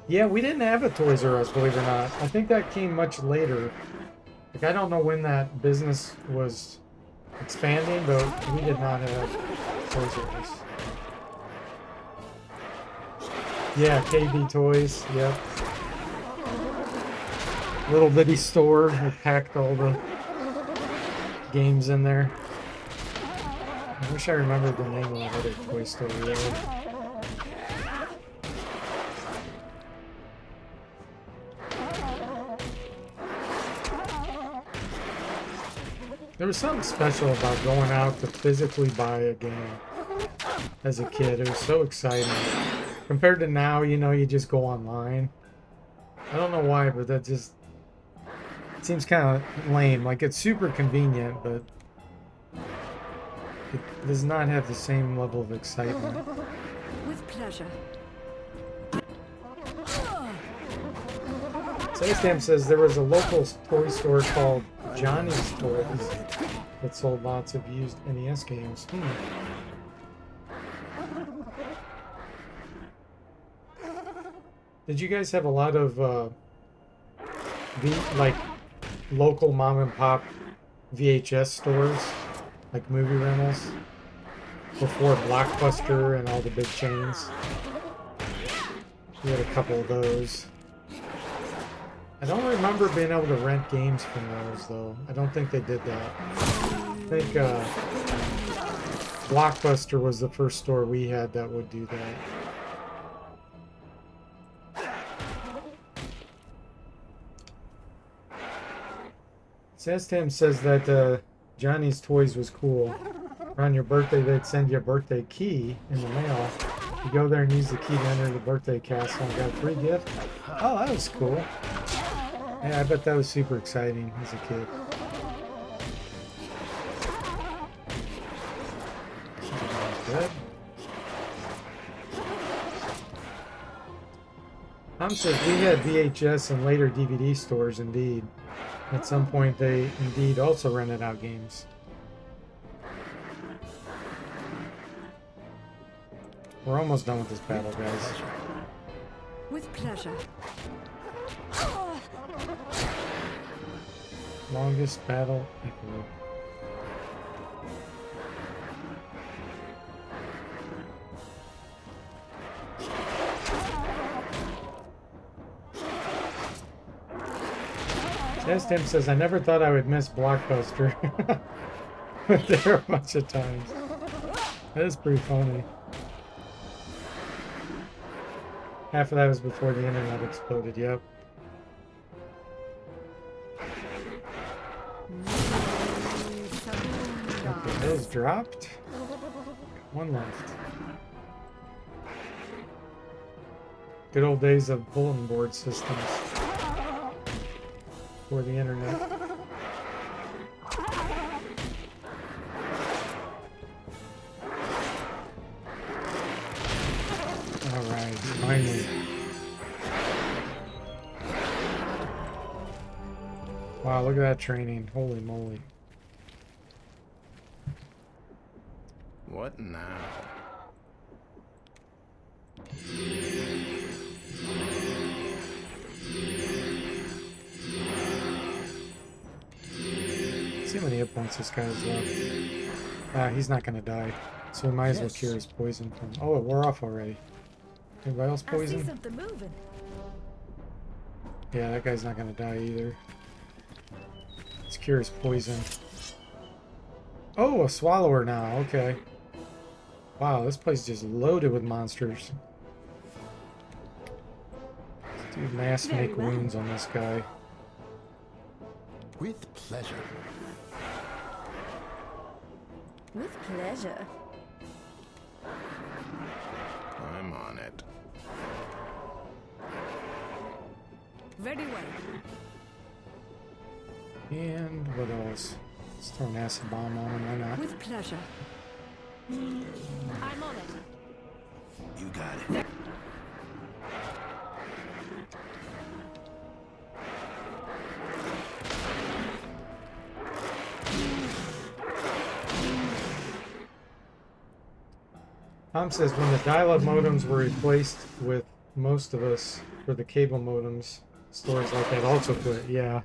Yeah, we didn't have a Toys R Us, believe it or not. I think that came much later. Like, I don't know when that business was expanding, but we did not have Toys R Us. Yeah, KB Toys, yep. Little bitty store that packed all the games in there. I wish I remembered the name of the other toy store we had. There was something special about going out to physically buy a game as a kid. It was so exciting. Compared to now, you know, you just go online. I don't know why, but that just it seems kind of lame. Like, it's super convenient, but it does not have the same level of excitement. With pleasure. Saystam says there was a local toy store called Johnny's Toys that sold lots of used NES games. Did you guys have a lot of like local mom and pop VHS stores, like movie rentals, before Blockbuster and all the big chains? We had a couple of those. I don't remember being able to rent games from those, though. I don't think they did that. I think Blockbuster was the first store we had that would do that. Sastam says that Johnny's Toys was cool. Around your birthday, they'd send you a birthday key in the mail. You go there and use the key to enter the birthday castle and got a free gift. Oh, that was cool. Yeah, I bet that was super exciting as a kid. Good. Tom says we had VHS and later DVD stores, indeed. At some point, they indeed also rented out games. We're almost done with this battle, guys. With pleasure. Longest battle ever. As Tim says, I never thought I would miss Blockbuster. But there are a bunch of times. That is pretty funny. Half of that was before the internet exploded, yep. Okay, those dropped. One left. Good old days of bulletin board systems. For the internet. Alright, finally. Wow, look at that training. Holy moly. What now? Let's see how many hit points this guy has left. He's not gonna die. So we might as well cure his poison from. Oh, it wore off already. Anybody else I see poison? something moving. Yeah, that guy's not gonna die either. Let's cure his poison. Oh, a swallower now. Okay. Wow, this place is just loaded with monsters. Let's do mass Very make well. wounds on this guy. With pleasure. With pleasure. I'm on it. Very well. And what else? Let's throw an acid bomb on him. Why not? With pleasure. I'm on it. You got it. Tom says when the dial-up modems were replaced with most of us for the cable modems, stores like that also put, yeah.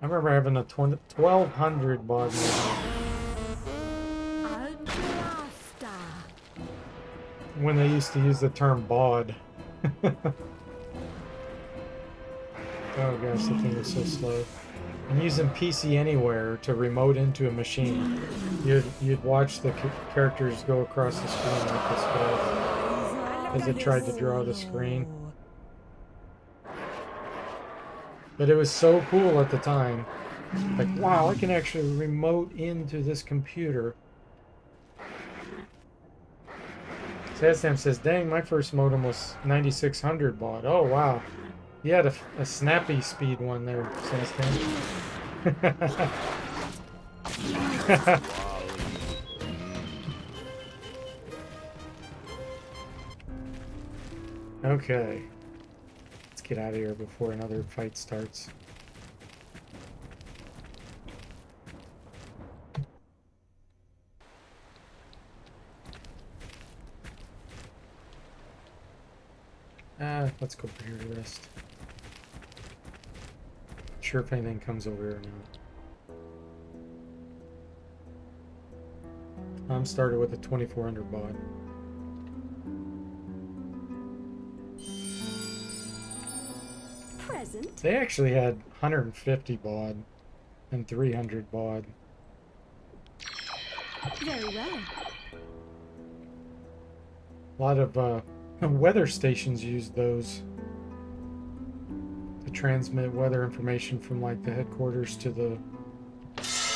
I remember having a 1200 baud modem Ultra. when they used to use the term baud. Oh gosh, the thing was so slow. And using PC Anywhere to remote into a machine, you'd watch the characters go across the screen like this fast as it tried to draw the screen. But it was so cool at the time. Like, wow, I can actually remote into this computer. Sadsam says, dang, my first modem was 9600 baud. Oh, wow. You had a snappy speed one there, Sadsam. Okay. Let's get out of here before another fight starts. Let's go over here to rest. Not sure if anything comes over here now. I'm started with a 2400 baud. Present. They actually had 150 baud and 300 baud. Very well. A lot of weather stations used those to transmit weather information from like the headquarters to the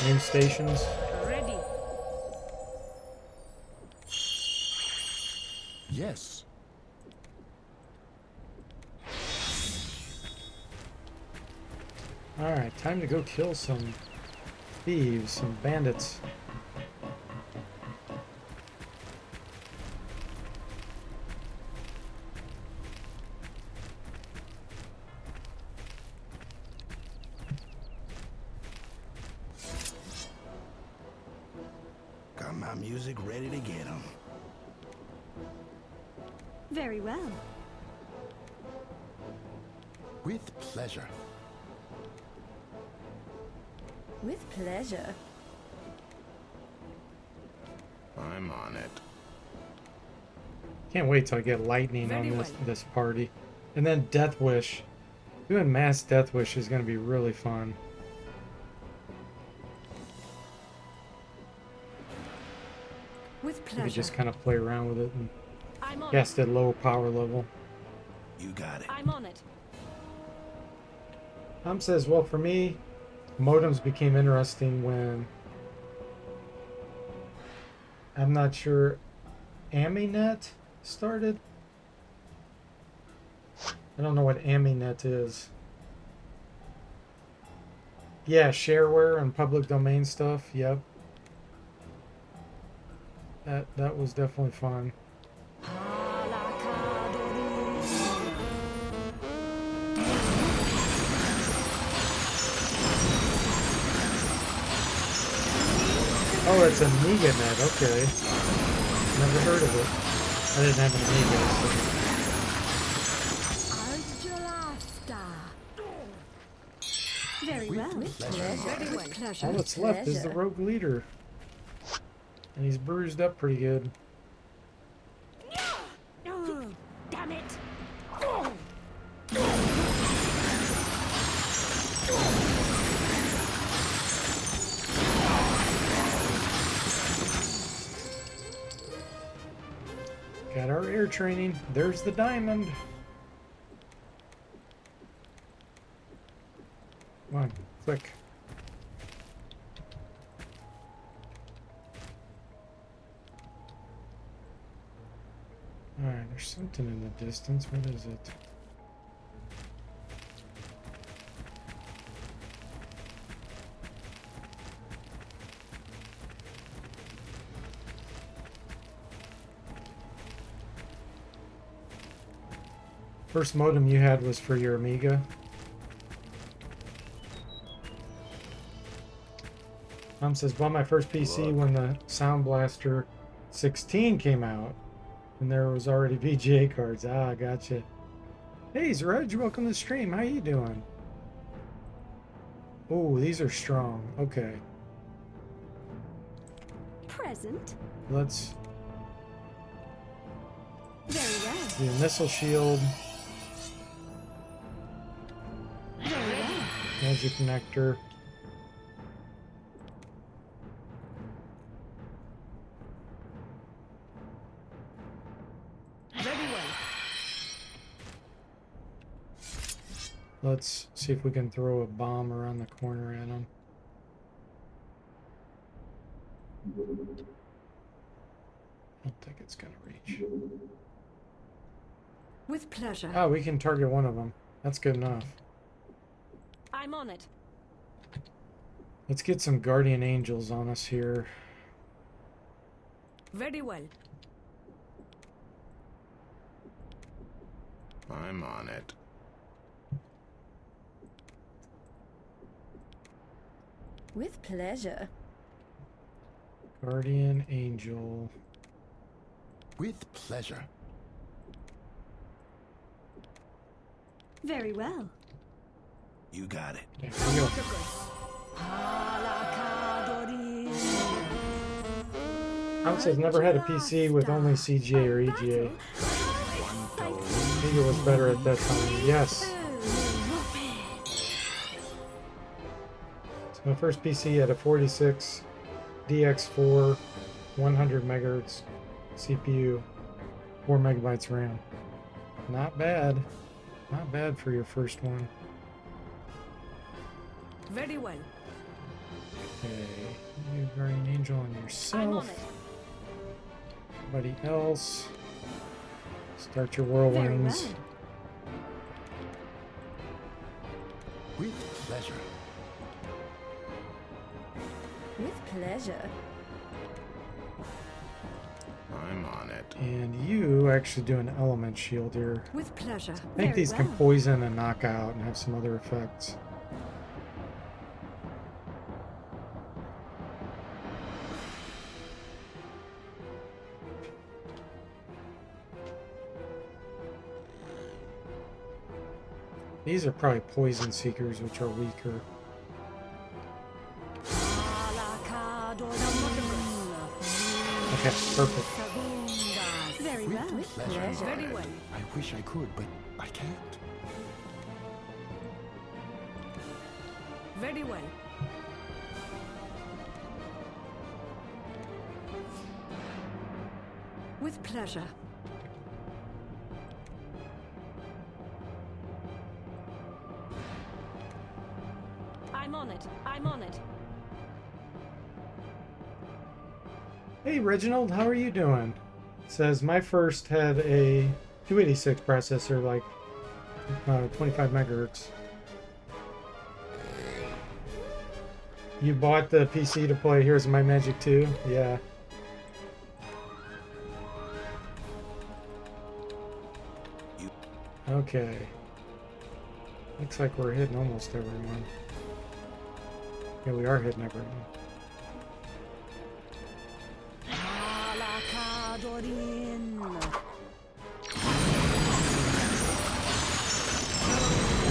news stations. Ready. Yes. Alright, time to go kill some thieves, some bandits. Got my music ready to get 'em. Very well. With pleasure. With pleasure. I'm on it. Can't wait till I get lightning Very on well. this party. And then Death Wish. Doing Mass Death Wish is going to be really fun. With You pleasure. could just kind of play around with it and I'm on cast at low power level. You got it. I'm on it. Says, well, for me, modems became interesting when I'm not sure Aminet started. I don't know what Aminet is. Yeah, shareware and public domain stuff. Yep. That was definitely fun. Oh, it's AmigaNet. Okay. Never heard of it. I didn't have an Amiga. Very well. With pleasure. With pleasure. All that's left is the rogue leader. And he's bruised up pretty good. Oh, damn it. Got our air training. There's the diamond. Come on, click. Alright, there's something in the distance. What is it? First modem you had was for your Amiga. Says, bought my first PC when the Sound Blaster 16 came out. And there was already VGA cards. Ah, gotcha. Hey, Zrudge, welcome to the stream. How you doing? Oh, these are strong. Okay. Present. Let's Very well. do a missile shield. Very well. Magic Nectar. Let's see if we can throw a bomb around the corner at him. I don't think it's gonna reach. With pleasure. Oh, we can target one of them. That's good enough. I'm on it. Let's get some guardian angels on us here. Very well. I'm on it. With pleasure. Guardian angel. With pleasure. Very well. You got it. There we go. Says never had a PC with only CGA or EGA. I think it was better at that time. Yes. So my first PC had a 46 DX4 100 megahertz CPU, 4 megabytes RAM. Not bad. Not bad for your first one. Very well. Okay, you guardian angel on I'm on yourself. it. Anybody else? Start your Very whirlwinds. well. With pleasure. With pleasure. I'm on it. And you actually do an element shield here. With pleasure. I think Very these can well. poison and knock out and have some other effects. These are probably poison seekers, which are weaker. Okay, perfect. Very well. With pleasure. Very well. I wish I could, but I can't. Very well. With pleasure. I'm on it. I'm on it. Hey Reginald, how are you doing? It says my first had a 286 processor, like 25 megahertz. You bought the PC to play Here's My Magic 2? Yeah. Okay. Looks like we're hitting almost everyone. Yeah, we are hitting everyone.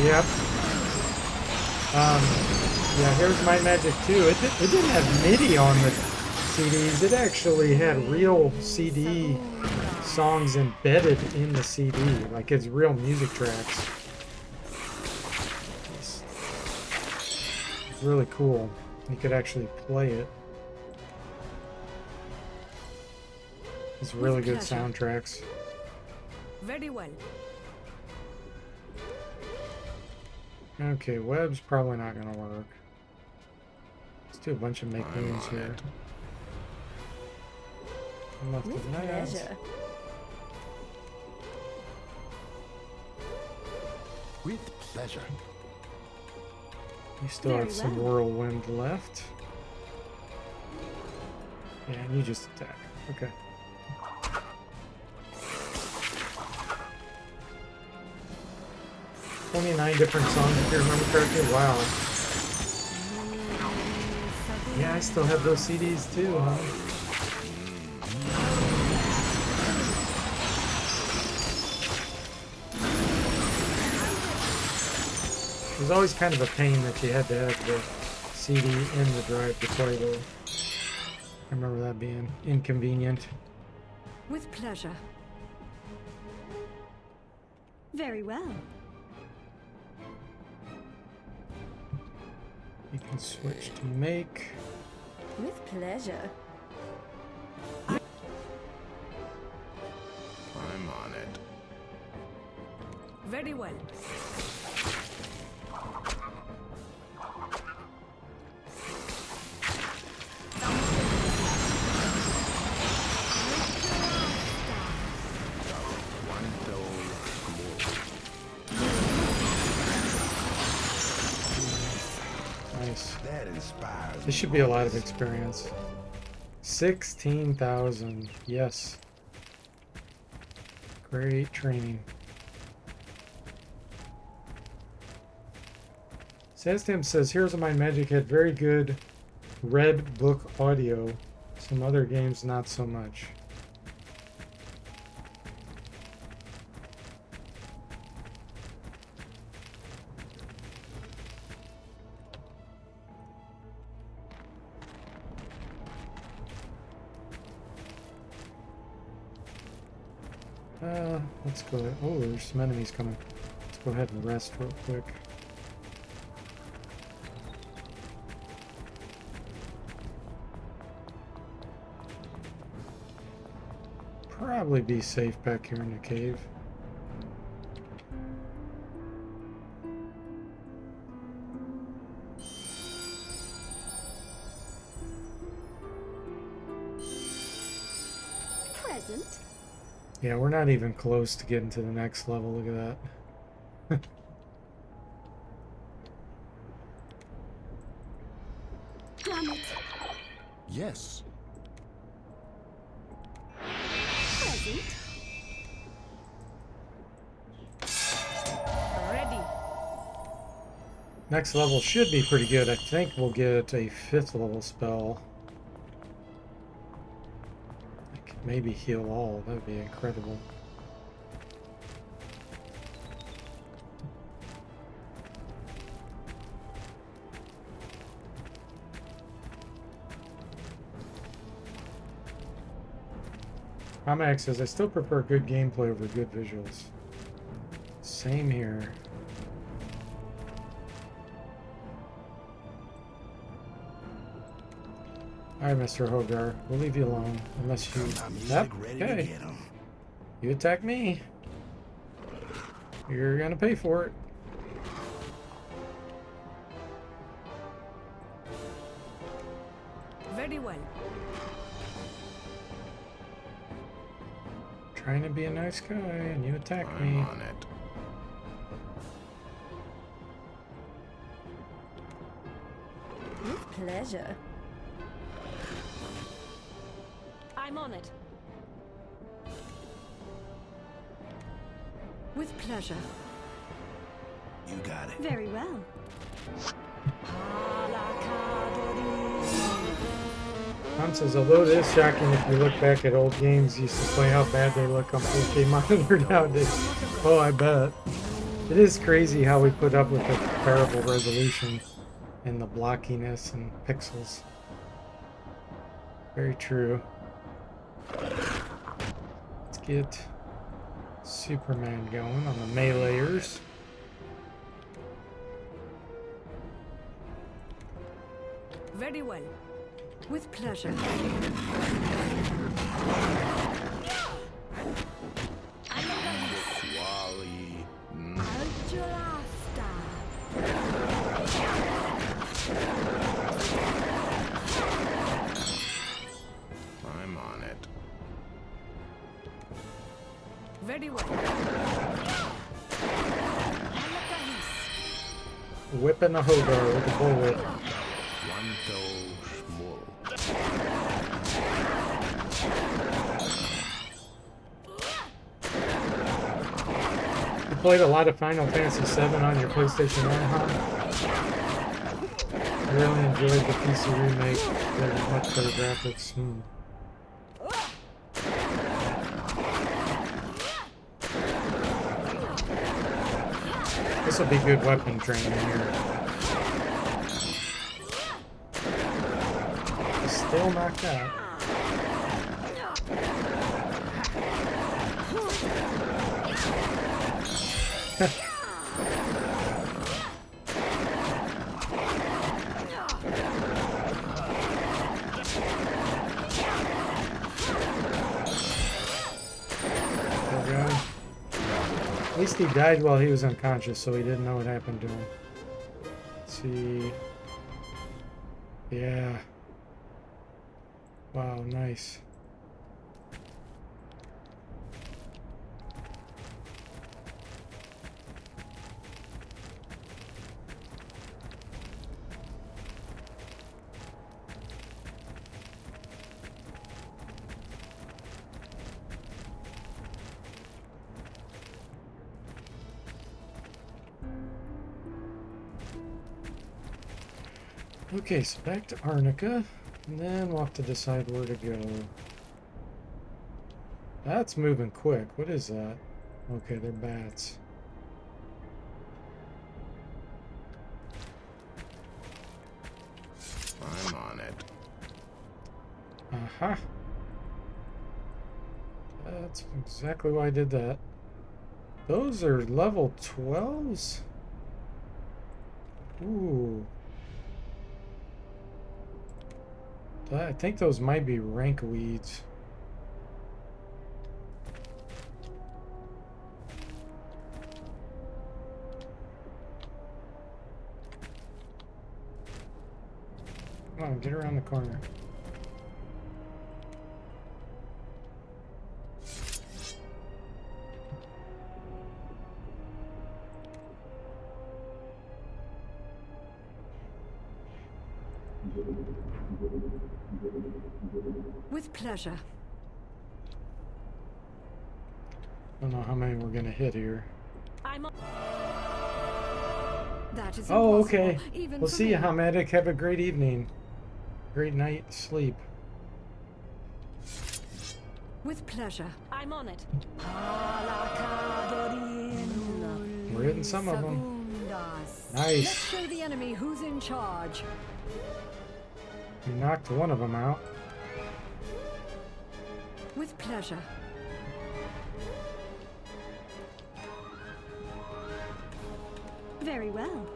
Yep. Yeah, Here's My Magic 2. It didn't have MIDI on the CDs. It actually had real CD songs embedded in the CD, like it's real music tracks. It's really cool. You could actually play it. It's really good soundtracks. Very well. Okay, web's probably not gonna work. Let's do a bunch of make moves here. Left With and right. pleasure. With pleasure. You still Very have some well. whirlwind left. Yeah, and you just attack. Okay. "29 different songs, if you remember correctly." Wow. Yeah, I still have those CDs too, huh? It was always kind of a pain that you had to have the CD in the drive to play though. I remember that being inconvenient. With pleasure. Very well. You can switch to make. With pleasure. I'm on it. Very well. Nice. That inspires This should be a lot of experience. 16,000. Yes. Great training. Sastam says, "Here's My Magic had very good Red Book audio. Some other games not so much." Let's go ahead. Oh, there's some enemies coming. Let's go ahead and rest real quick. Probably be safe back here in the cave. Present. Yeah, we're not even close to getting to the next level. Look at that. Damn it. Yes. Present. Ready. Next level should be pretty good. I think we'll get a 5th level spell. I could maybe heal all. That would be incredible. Comax says, "I still prefer good gameplay over good visuals." Same here. Alright, Mr. Hogar. We'll leave you alone. Unless you... My music Yep, ready to okay. get 'em. You attack me. You're gonna pay for it. Very well. Trying to be a nice guy and you attack I'm me. on it. With pleasure. I'm on it. With pleasure. You got it. Very well. Tom says, although it is shocking if you look back at old games, you used to play how bad they look on 4K monitor nowadays. Oh, I bet. It is crazy how we put up with the terrible resolution and the blockiness and pixels. Very true. Let's get Superman going on the meleeers. Very well. With pleasure. Wally. I'm on it. Very well. Whipping a Hogar with a bullwhip. One toe small. You played a lot of Final Fantasy VII on your PlayStation 1, huh? I really enjoyed the PC remake. There was much better graphics. This will be good weapon training here. Still knocked out. At least he died while he was unconscious, so he didn't know what happened to him. Let's see. Yeah. Wow, nice. Okay, so back to Arnica, and then we'll have to decide where to go. That's moving quick. What is that? Okay, they're bats. I'm on it. Aha! That's exactly why I did that. Those are level 12s? Ooh. I think those might be rank weeds. Come on, get around the corner. With pleasure. I don't know how many we're gonna hit here. I'm on. That is Oh, impossible, okay. even We'll for see me. you, Hamadic. Have a great evening. Great night sleep. With pleasure. I'm on it. We're hitting some of them. Let's Nice. show the enemy who's in charge. You knocked one of them out. With pleasure. Very well.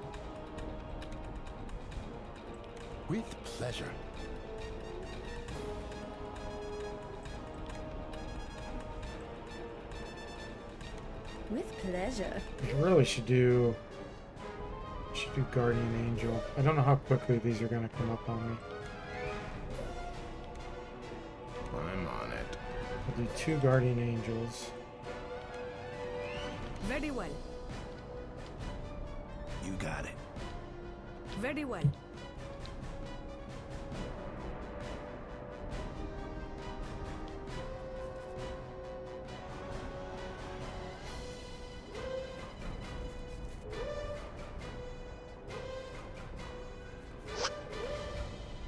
With pleasure. With pleasure. I really should do Guardian Angel. I don't know how quickly these are going to come up on me. I'm on it. I'll do 2 Guardian Angels. Very well. You got it. Very well.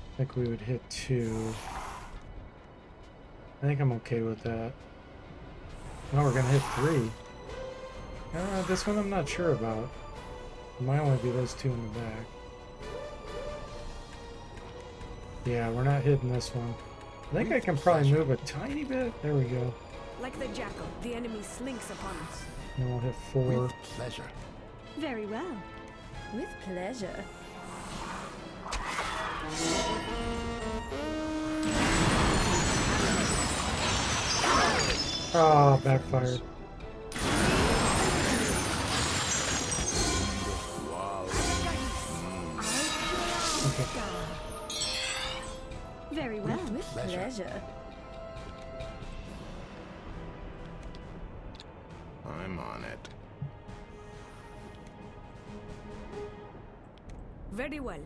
I think we would hit 2. I think I'm okay with that. No, we're gonna hit 3. This one I'm not sure about. It might only be those 2 in the back. Yeah, we're not hitting this one. I think I can probably move a tiny bit. There we go. Like the jackal, the enemy slinks upon us. And we'll hit 4. With pleasure. Very well. With pleasure. Oh, backfired. Okay. Very well. With pleasure. I'm on it. Very well.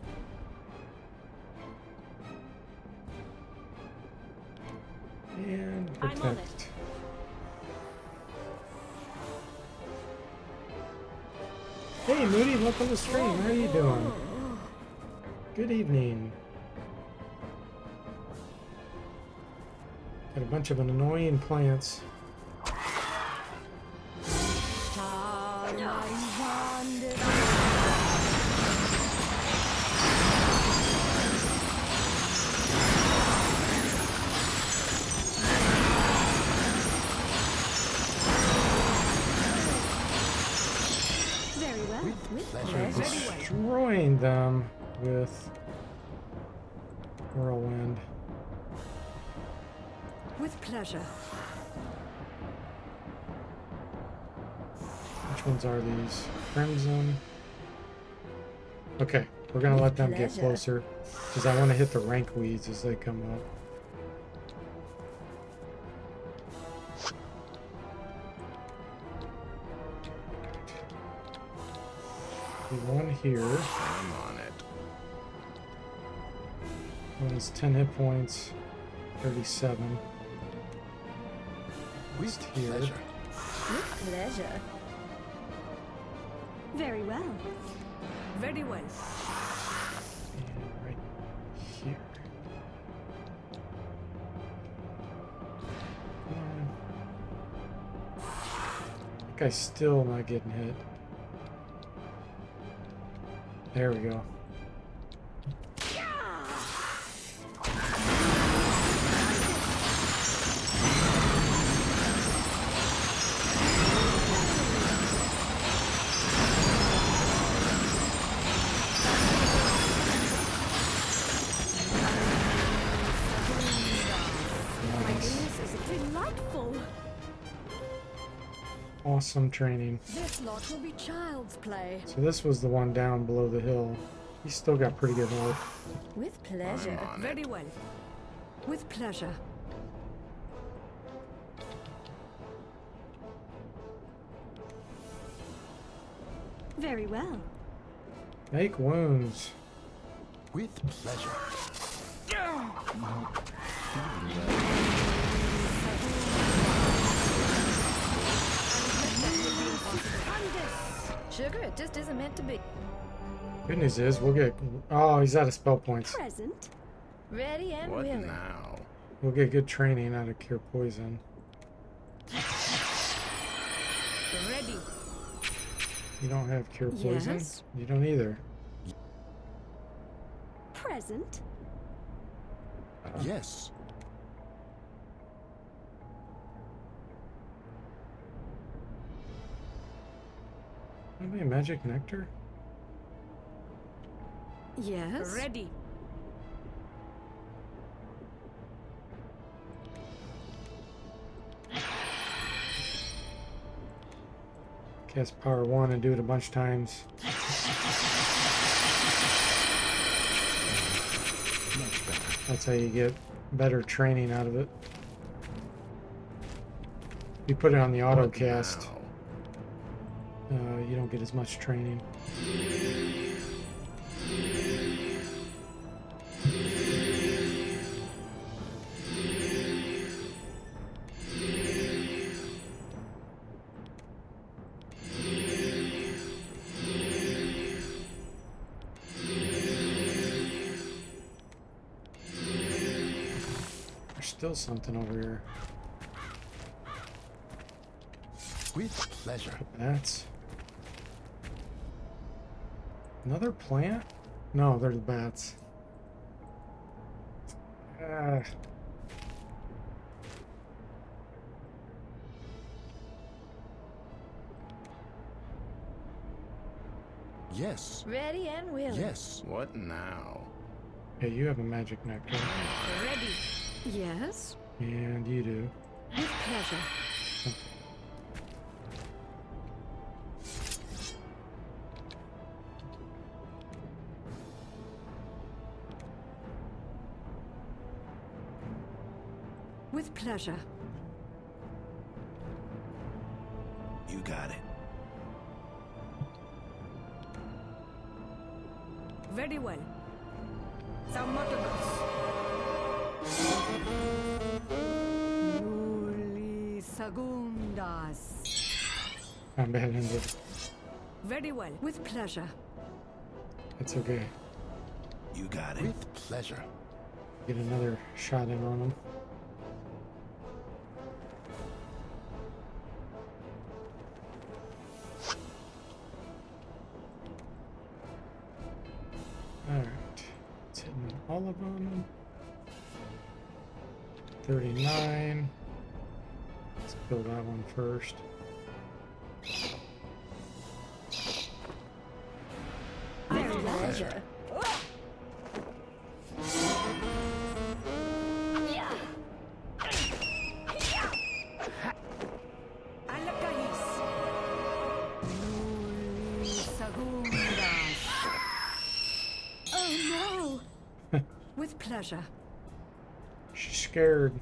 And I'm on it. protect. Hey Moody, welcome to the stream. How are you doing? Good evening. Got a bunch of annoying plants. Very well. With Pleasure. pleasure. Destroying them with whirlwind. With pleasure. Which ones are these? Crimson. Okay, we're gonna let them get Pleasure. closer because I want to hit the rank weeds as they come up. One here. I'm on it. One is 10 hit points, 37. With here. pleasure. With pleasure. Very well. Very well. And right here. That guy's still not getting hit. There we go. Nice. This is delightful. Awesome training. This lot will be child's play. So this was the one down below the hill. He's still got pretty good health. With pleasure. I'm on Very it. well. With pleasure. Very well. Make wounds. With pleasure. Sugar, it just isn't meant to be. Good news is we'll get. Oh, he's out of spell points. Present. Ready and What willing. now? We'll get good training out of Cure Poison. Ready. You don't have Cure Poison? Yes. You don't either. Present. Yes. Maybe a magic nectar? Yes. Ready. Guess power 1 and do it a bunch of times. Much better. That's how you get better training out of it. If you put it on the auto cast, you don't get as much training. There's still something over here. With pleasure. That's another plant? No, they're the bats. Ah. Yes. Ready and willing. Yes. What now? Yeah, you have a magic nectar. Ready. Yes, And you do. with pleasure. With pleasure. You got it. Very well. Thaumaturgus. Nuli Sagundas. I'm bad ended. Very well. With pleasure. It's okay. You got it. With pleasure. Get another shot in on them. Alright. It's hitting all of them. 39. Let's kill that one first. With pleasure. Alakahis. Nuli Sagundas. Oh no! With pleasure. She's scared.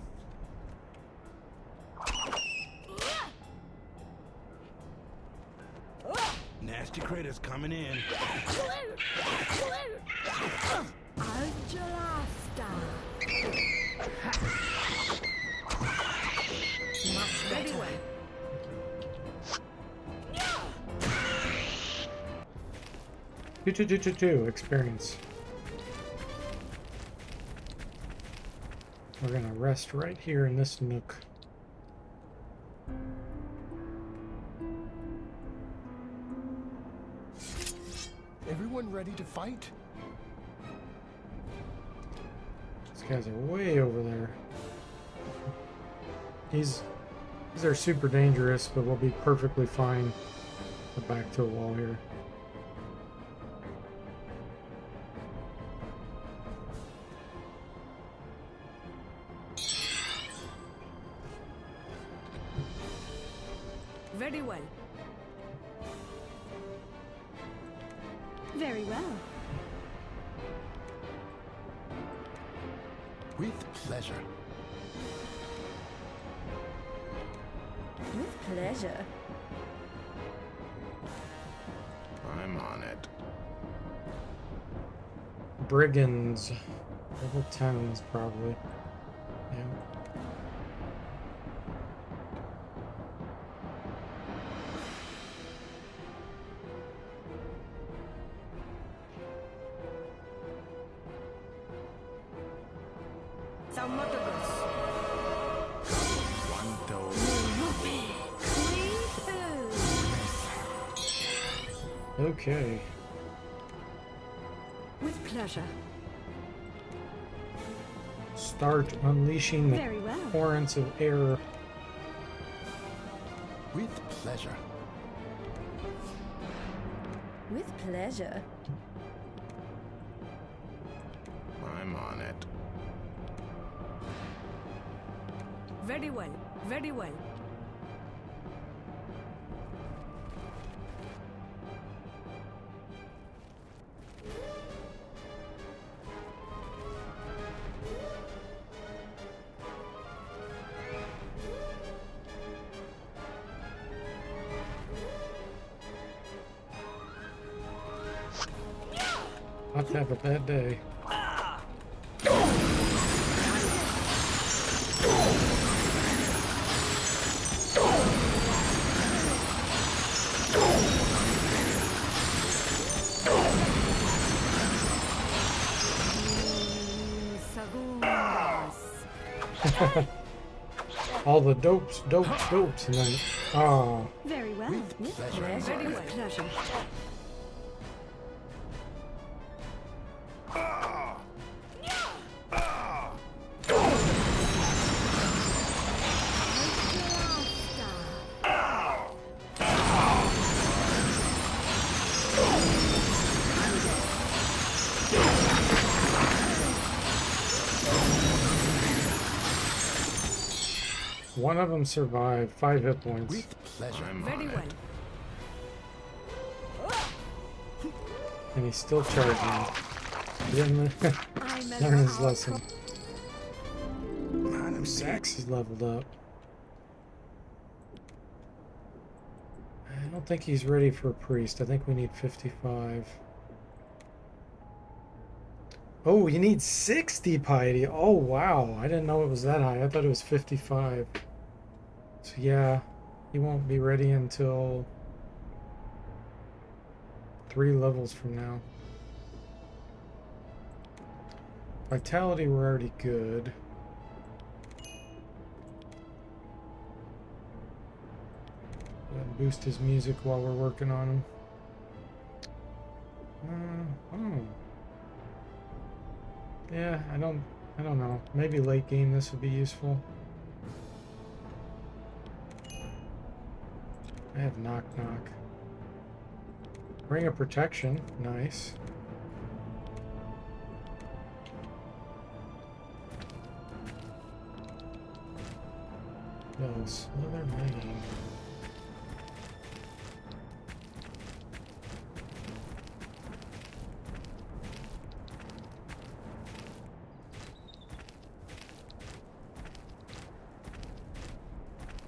Nasty critters coming in. Algelasta. Much very well. Two experience. We're gonna rest right here in this nook. Everyone ready to fight? These guys are way over there. These are super dangerous, but we'll be perfectly fine. We're back to a wall here. Very well. Very well. With pleasure. With pleasure. I'm on it. Brigands. Level 10s probably. Yeah. Thaumaturgus. One toe. Okay. With pleasure. Start unleashing the Very well. torrents of air. With pleasure. With pleasure. I'm on it. Very well. Very well. about to have a bad day. Segundas. All the dopes, and then Very well. With pleasure. Very with pleasure. one of them survived, 5 hit points. With pleasure. Very well. And he's still charging. He didn't learn his lesson. Sax is leveled up. I don't think he's ready for a priest. I think we need 55. Oh, you need 60 piety. Oh, wow. I didn't know it was that high. I thought it was 55. So, yeah, he won't be ready until 3 levels from now. Vitality, we're already good. Boost his music while we're working on him. Oh. Yeah, I don't know. Maybe late game this would be useful. I have knock knock. Ring of protection, nice. No, slither mating.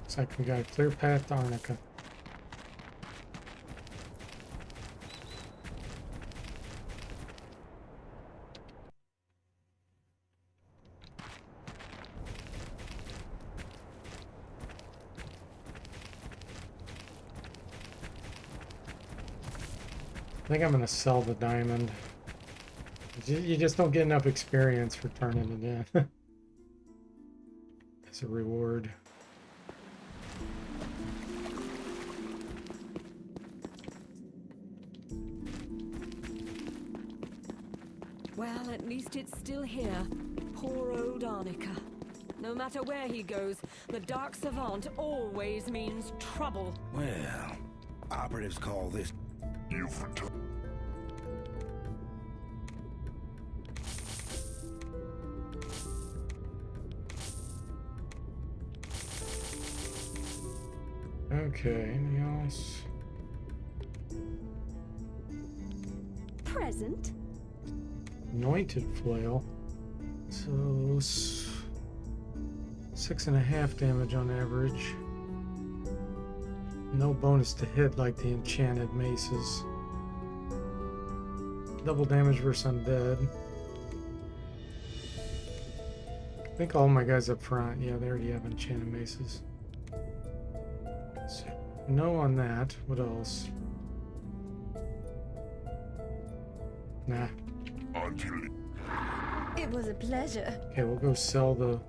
Looks like we got a clear path to Arnica. I think I'm going to sell the diamond. You just don't get enough experience for turning it in. As a reward. Well, at least it's still here. Poor old Arnica. No matter where he goes, the Dark Savant always means trouble. Well, operatives call this... Okay, anything else? Present. Anointed flail. So 6.5 damage on average. No bonus to hit like the enchanted maces. Double damage versus undead. I think all my guys up front, yeah, they already have enchanted maces. So, no on that. What else? Nah. It was a pleasure. Okay, we'll go sell the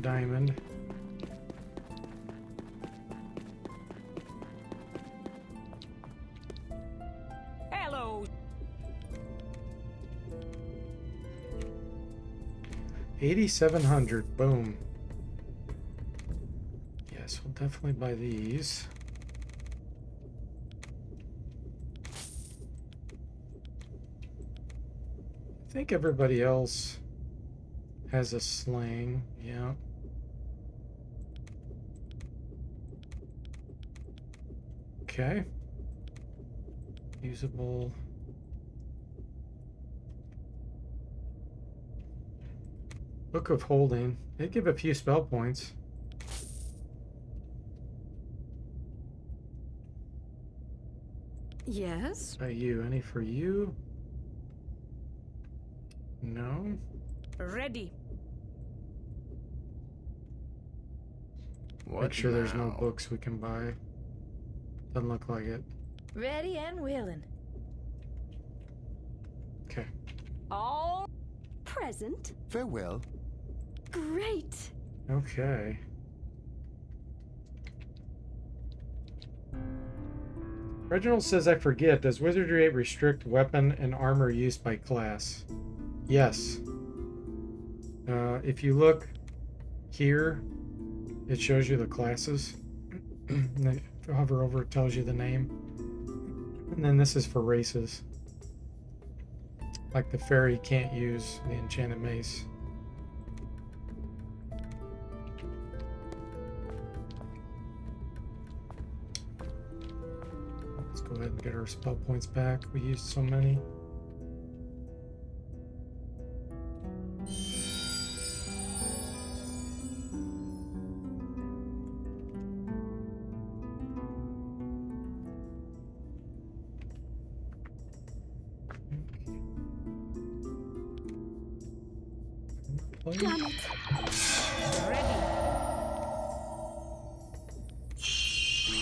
diamond. Hello. 8,700. Boom. Yes, we'll definitely buy these. I think everybody else has a sling. Yeah. Okay. Usable. Book of Holding. It'd give a few spell points. Yes. By you. Any for you? No. Ready. What Make sure there's no now? books we can buy. Doesn't look like it. Ready and willing. Okay. All Present? Farewell. Great! Okay. Reginald says, I forget, does Wizardry 8 restrict weapon and armor use by class? Yes. If you look here, it shows you the classes. And then if you hover over, it tells you the name. And then this is for races. Like the fairy can't use the enchanted mace. Let's go ahead and get our spell points back. We used so many. Damn it!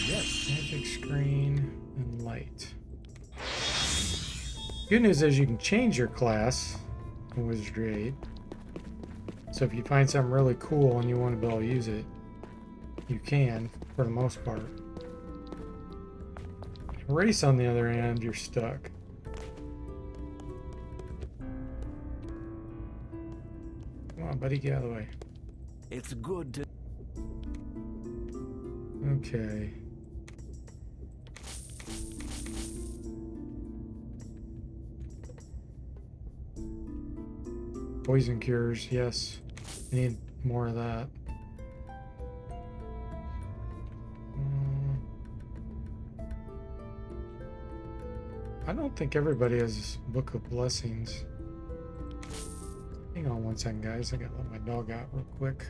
Yes, magic screen and light. Good news is you can change your class in Wizardry 8. So if you find something really cool and you want to be able to use it, you can for the most part. Race, on the other hand, you're stuck. Come on, buddy, get out of the way. It's good to... Okay. Poison cures, yes. Need more of that. I don't think everybody has Book of Blessings. Hang on one second, guys. I gotta let my dog out real quick.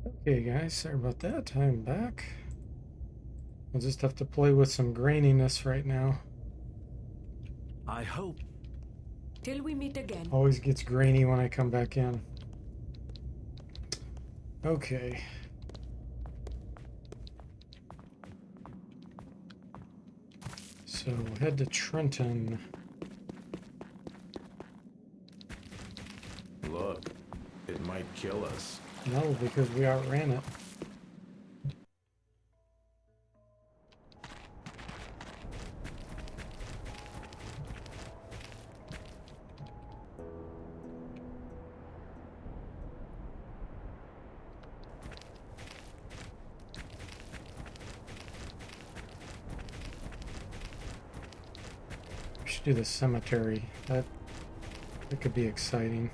Okay, guys, sorry about that. I'm back. I'll just have to play with some graininess right now. I hope. Till we meet again. Always gets grainy when I come back in. Okay. So head to Trenton. Look, it might kill us. No, because we outran it. We should do the cemetery. That could be exciting.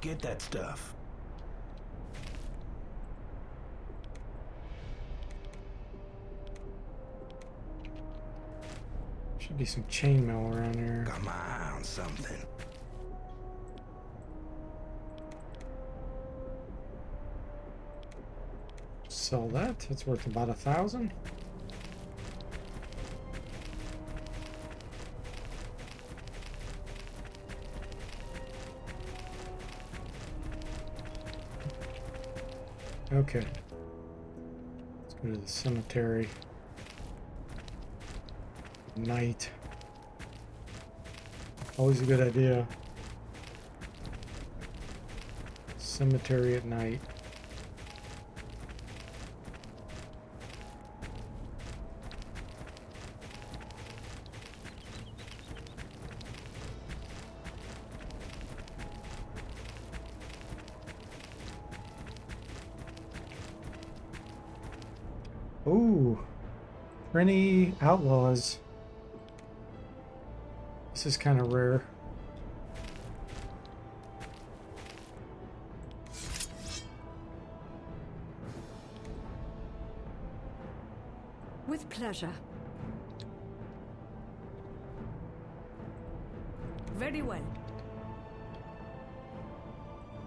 Get that stuff. Should be some chainmail around here. Got my eye on something. Sell that. It's worth about 1,000. Okay. Let's go to the cemetery. Night. Always a good idea. Cemetery at night. Ooh, Trini Outlaws. This is kind of rare. With pleasure. Very well.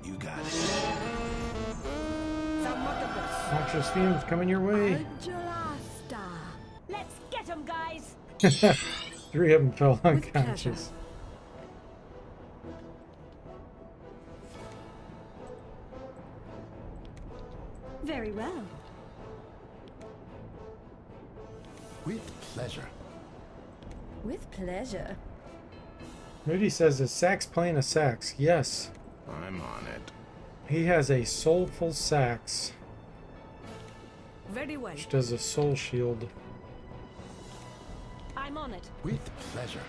You got it. Noxious fumes coming your way. Gelasta. Let's get 'em, guys. 3 of them fell With unconscious. Very well. With pleasure. With pleasure. Moody says, is sax playing a sax? Yes. I'm on it. He has a soulful sax, Very well. which does a soul shield. I'm on it. With pleasure.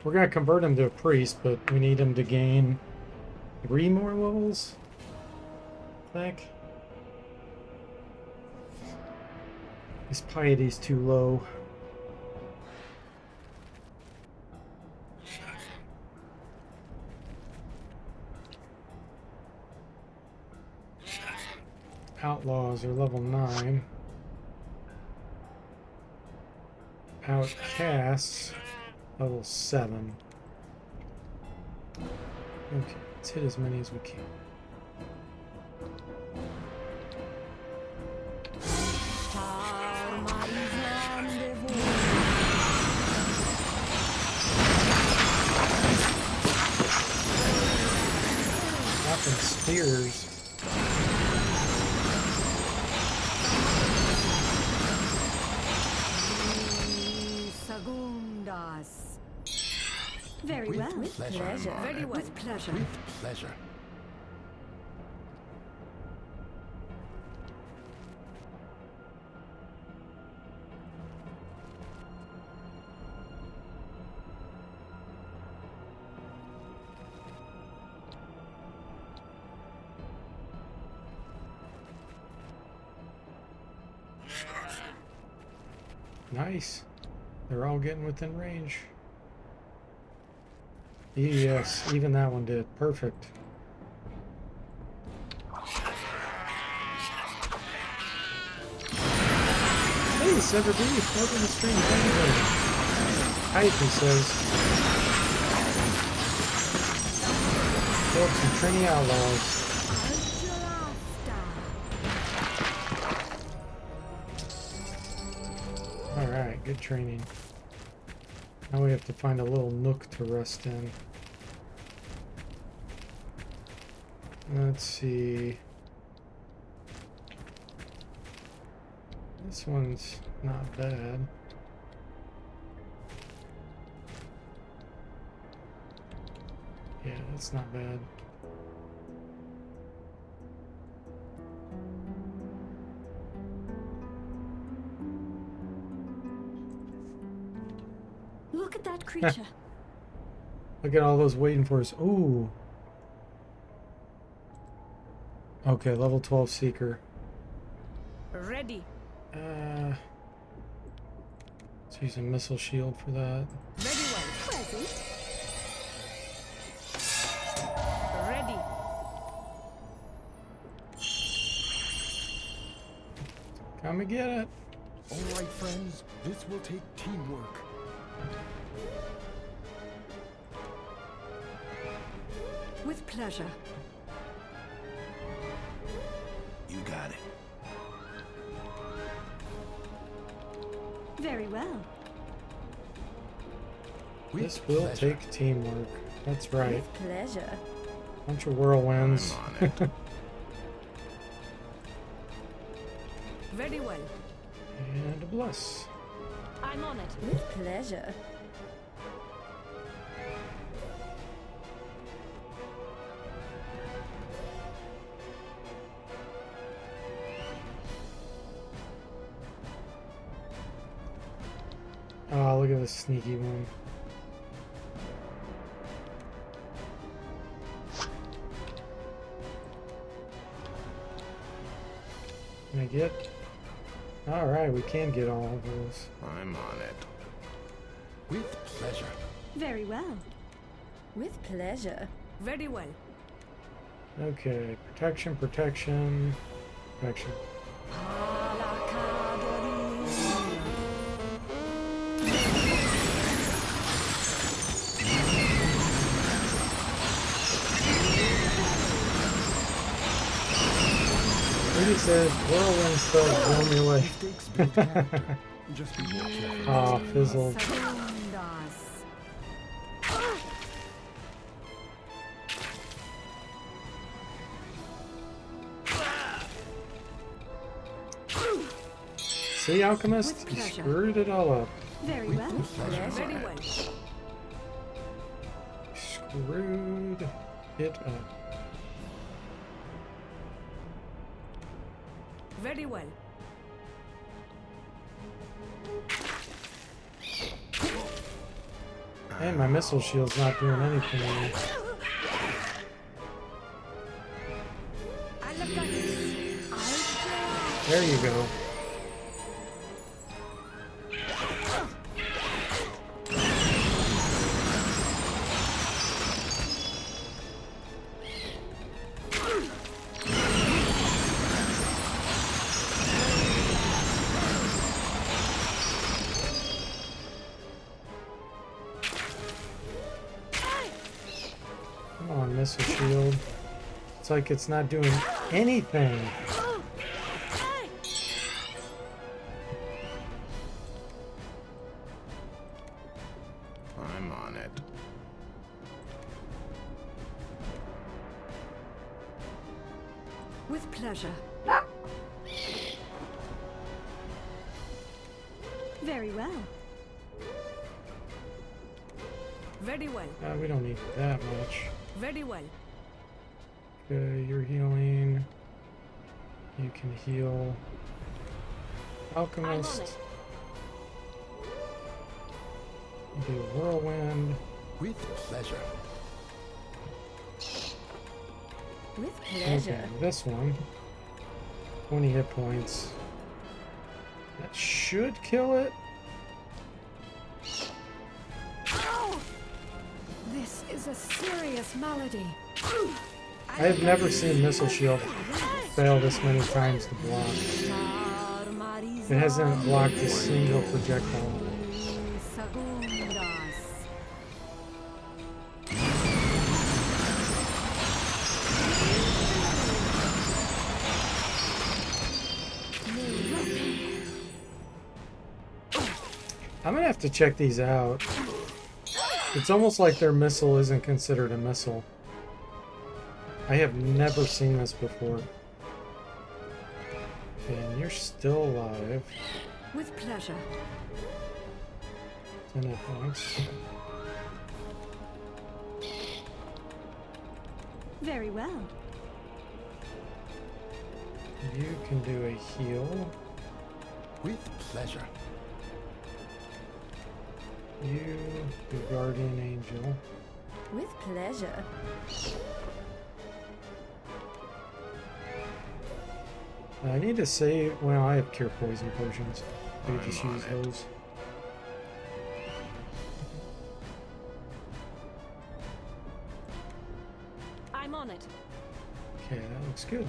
We're going to convert him to a priest, but we need him to gain 3 more levels, I think. His piety's too low. Outlaws are level 9. Outcasts, level 7. Okay, let's hit as many as we can. Dropping spears. Segundas. Very With well. pleasure. pleasure. I'm on Very it. well. With pleasure. With pleasure. Nice. They're all getting within range. Yes, even that one did. Perfect. Hey, Sever Beef, welcome to stream. Hype, he says. Killed some Trini outlaws. Alright, good training. Now we have to find a little nook to rest in. Let's see. This one's not bad. Yeah, that's not bad. Look at that creature. Look at all those waiting for us. Ooh. Okay, level 12 Seeker. Ready. Let's use a missile shield for that. Ready well. Present. Ready. Come and get it. All right, friends. This will take teamwork. With pleasure. You got it. Very well. This will pleasure. take teamwork. That's right. With pleasure. Bunch of whirlwinds. I'm on it. Very well. And a bless. I'm on it. With pleasure. Oh, look at this sneaky one. Can I get? Alright, we can get all of those. I'm on it. With pleasure. Very well. With pleasure. Very well. Okay, protection, protection, protection. Rudy said, whirlwind still blow me away. Mistakes build character. Just be more careful. Oh, fizzled. Segundas. See, Alchemist? With You pleasure. screwed it all up. Very With well. pleasure. Very well. Screwed it up. Very well. And my missile shield's not doing anything. I love that. There you go. Come on, missile shield. It's like it's not doing anything. I'm on it. With pleasure. Very well. Very well. We don't need that much. Very well. Okay, you're healing. You can heal. Alchemist. Do whirlwind. With pleasure. With Okay, pleasure. this one. 20 hit points. That should kill it. This is a serious malady. I have never seen Missile Shield fail this many times to block. It hasn't blocked a single projectile. Segundas. I'm gonna have to check these out. It's almost like their missile isn't considered a missile. I have never seen this before. And you're still alive. With pleasure. 10 hit points. Very well. You can do a heal. With pleasure. You do Guardian Angel. With pleasure. I need to save. Well, I have Cure Poison potions. I could just I'm use on it. those. I'm on it. Okay, that looks good.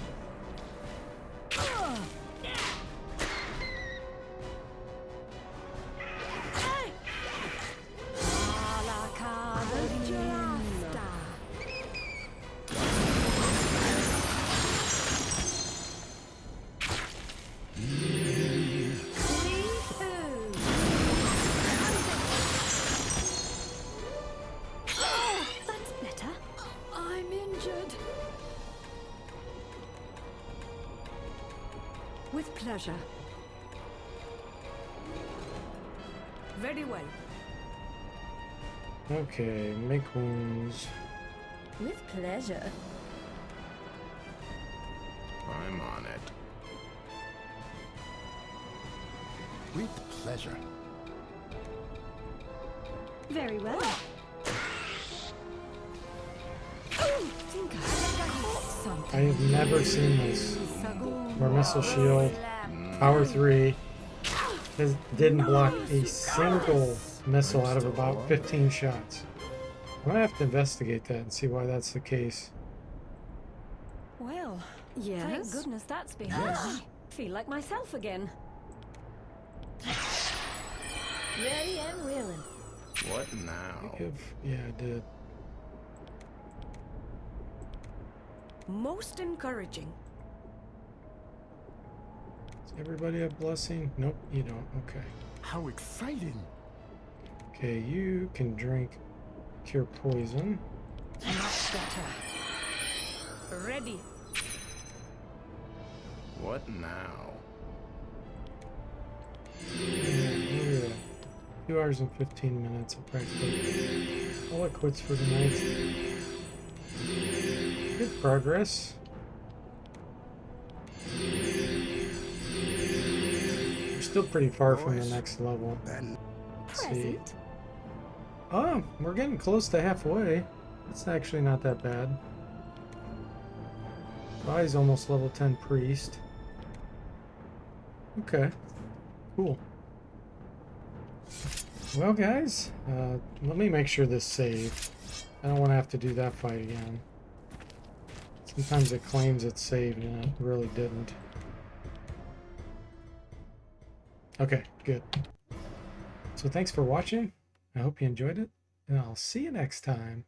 That's better. I'm injured. With pleasure. Very well. Okay, make wounds. With pleasure. I'm on it. With pleasure. Very well. I have never seen this. Where Missile Shield, Power 3, didn't block a single missile out of about 15 shots. I'm gonna have to investigate that and see why that's the case. Well, thank Yes. goodness that's behind me. Feel like myself again. Ready and willing. What now? Yeah, I did. Most encouraging. Does everybody have blessing? Nope, you don't. Okay. How exciting. Okay, you can drink Cure Poison. Much better. Ready. What now? Yeah, 2 hours and 15 minutes of practically all it quits for tonight. Good progress. We're still pretty far from the next level. Let's see. Present. Oh, we're getting close to halfway. It's actually not that bad. Vi's almost level 10 priest. Okay, cool. Well, guys, let me make sure this saved. I don't want to have to do that fight again. Sometimes it claims it's saved and it really didn't. Okay, good. So thanks for watching. I hope you enjoyed it, and I'll see you next time.